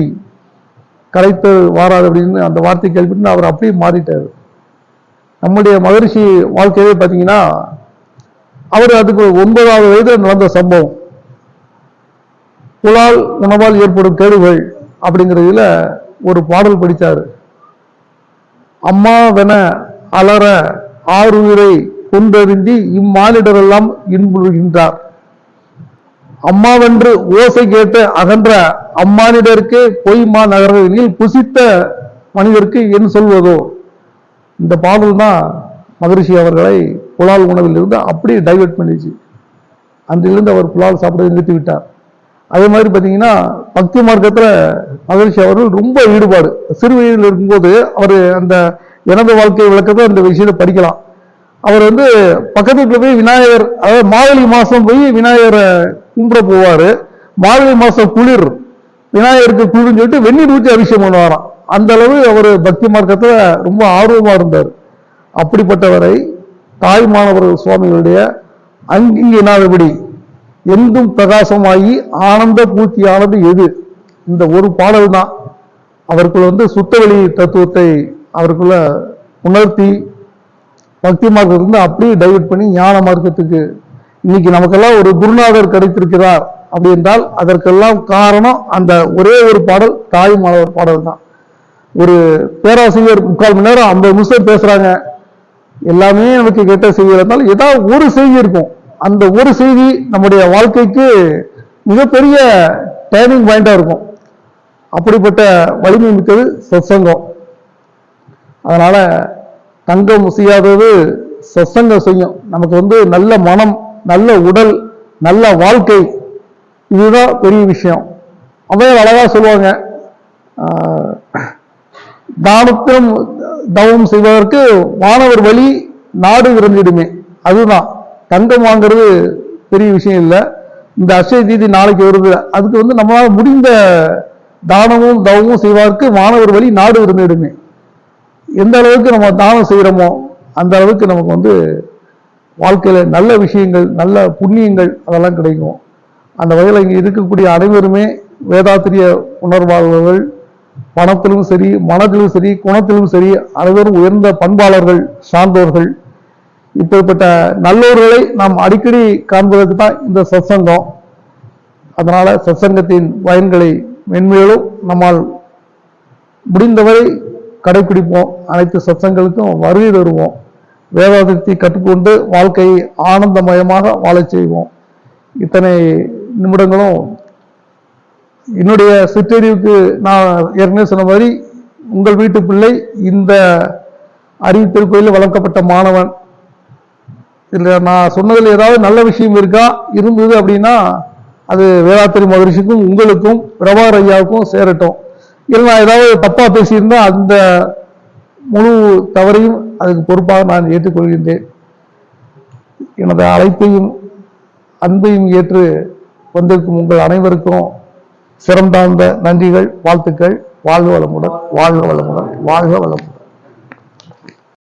கரைத்து வாராது அப்படின்னு அந்த வார்த்தை கேள்விட்டு அவர் அப்படியே மாறிட்டார். நம்முடைய மகரிஷி வாழ்க்கையே பார்த்தீங்கன்னா அவர் அதுக்கு 9வது வயதில் நடந்த சம்பவம். புலால் உணவால் ஏற்படும் கேடுகள் அப்படிங்கிறதுல ஒரு பாடல் படித்தார். அம்மாவென அலற ஆறுயிரை கொண்டறிந்தி இம்மானிடரெல்லாம் இன்புறுகின்றார். அம்மாவென்று ஓசை கேட்டு அகன்ற அம்மானிடருக்கு பொய்மா நகரில் புசித்த மனிதருக்கு என் சொல்வதோ. இந்த பாடல் தான் மகரிஷி அவர்களை புலால் உணவில் இருந்து அப்படியே டைவெர்ட் பண்ணிச்சு. அன்றிலிருந்து அவர் புலால் சாப்பிட நிறுத்தி விட்டார். அதே மாதிரி பார்த்தீங்கன்னா பக்தி மார்க்கத்தில் மகரிஷி அவர்கள் ரொம்ப ஈடுபாடு. சிறு வயதில் இருக்கும்போது அவர் அந்த எனது வாழ்க்கை விளக்கத்தை அந்த விஷயத்தை படிக்கலாம். அவர் பக்கத்து வீட்டில் போய் விநாயகர், அதாவது மார்கழி மாசம் போய் விநாயகரை கும்பிட போவாரு. மார்கழி மாசம் குளிர், விநாயகருக்கு குளிர்னு சொல்லிட்டு வெந்நீர் ஊற்றி அபிஷேகம் பண்ணுவாராம். அந்த அளவு அவர் பக்தி மார்க்கத்துல ரொம்ப ஆர்வமா இருந்தார். அப்படிப்பட்டவரை தாய்மானவர்கள் சுவாமிகளுடைய அங்கிங்கினாதபடி எங்கும் பிரகாசமாகி ஆனந்த பூர்த்தியானது எது? இந்த ஒரு பாடல் தான் அவருக்குள்ள சுத்தவெளி தத்துவத்தை அவருக்குள்ள உணர்த்தி பக்தி மார்க்கத்திலிருந்து அப்படியே டைவர்ட் பண்ணி ஞான மார்க்கத்துக்கு இன்னைக்கு நமக்கெல்லாம் ஒரு குருநாதர் கிடைத்திருக்கிறார் அப்படி என்றால் அதற்கெல்லாம் காரணம் அந்த ஒரே ஒரு பாடல், தாய் மாணவர் பாடல் தான். ஒரு பேராசிரியர் 3/4 மணி நேரம் 50 நிமிஷம் பேசுறாங்க. எல்லாமே நமக்கு கெட்ட செய்தி இருந்தாலும் ஏதாவது ஒரு செய்தி இருக்கும். அந்த ஒரு செய்தி நம்முடைய வாழ்க்கைக்கு மிகப்பெரிய டேர்னிங் பாயிண்டா இருக்கும். அப்படிப்பட்ட வலிமை மிக்கது சத்சங்கம். அதனால தங்கம் செய்யாதது சத்சங்கம் செய்யும். நமக்கு நல்ல மனம், நல்ல உடல், நல்ல வாழ்க்கை, இதுதான் பெரிய விஷயம். அவையார் அழகா சொல்லுவாங்க, தானத்திலும் தவம் செய்வதற்கு வானவர் வழி நாடு விரைந்திடுமே. அதுதான் தங்கம் வாங்கிறது பெரிய விஷயம் இல்லை. இந்த அக்ஷய தீதி நாளைக்கு வருது, அதுக்கு நம்மளால முடிந்த தானமும் தவமும் செய்வதற்கு வானவர் வழி நாடு விரைந்திடுமே. எந்த அளவுக்கு நம்ம தானம் செய்யறோமோ அந்த அளவுக்கு நமக்கு வாழ்க்கையில நல்ல விஷயங்கள், நல்ல புண்ணியங்கள் அதெல்லாம் கிடைக்கும். அந்த வகையில் இங்க இருக்கக்கூடிய அனைவருமே வேதாத்திரிய உணர்வாளர்கள், பணத்திலும் சரி, மனத்திலும் சரி, குணத்திலும் சரி, அனைவரும் உயர்ந்த பண்பாளர்கள், சான்றோர்கள். இப்படிப்பட்ட நல்லோர்களை நாம் அடிக்கடி காண்பதற்கு தான் இந்த சத்சங்கம். அதனால சத்சங்கத்தின் பயன்களை மென்மேலும் நம்மால் முடிந்தவரை கடைபிடிப்போம். அனைத்து சத்சங்களுக்கும் வருகை தருவோம். வேதாந்தத்தை கற்றுக்கொண்டு வாழ்க்கையை ஆனந்தமயமாக வாழச் செய்வோம். இத்தனை நிமிடங்களும் என்னுடைய சிற்றறிவுக்கு நான் ஏற்கனவே சொன்ன மாதிரி உங்கள் வீட்டு பிள்ளை, இந்த அறிவித்திருக்கோயில் வளர்க்கப்பட்ட மாணவன். இல்லை நான் சொன்னதில் ஏதாவது நல்ல விஷயம் இருக்கா இருந்தது அப்படின்னா அது வேதாத்திரி மகரிஷிக்கும் உங்களுக்கும் பிரபாகர் ஐயாவுக்கும் சேரட்டும். இல்லை நான் ஏதாவது தப்பா பேசியிருந்தா அந்த முழு தவறையும் அதுக்கு பொறுப்பாக நான் ஏற்றுக்கொள்கின்றேன். எனது அழைப்பையும் அன்பையும் ஏற்று வந்திருக்கும் உங்கள் அனைவருக்கும் சிறந்தாழ்ந்த நன்றிகள், வாழ்த்துக்கள். வாழ்க வளமுடன், வாழ்க வளமுடன், வாழ்க வளமுடன்.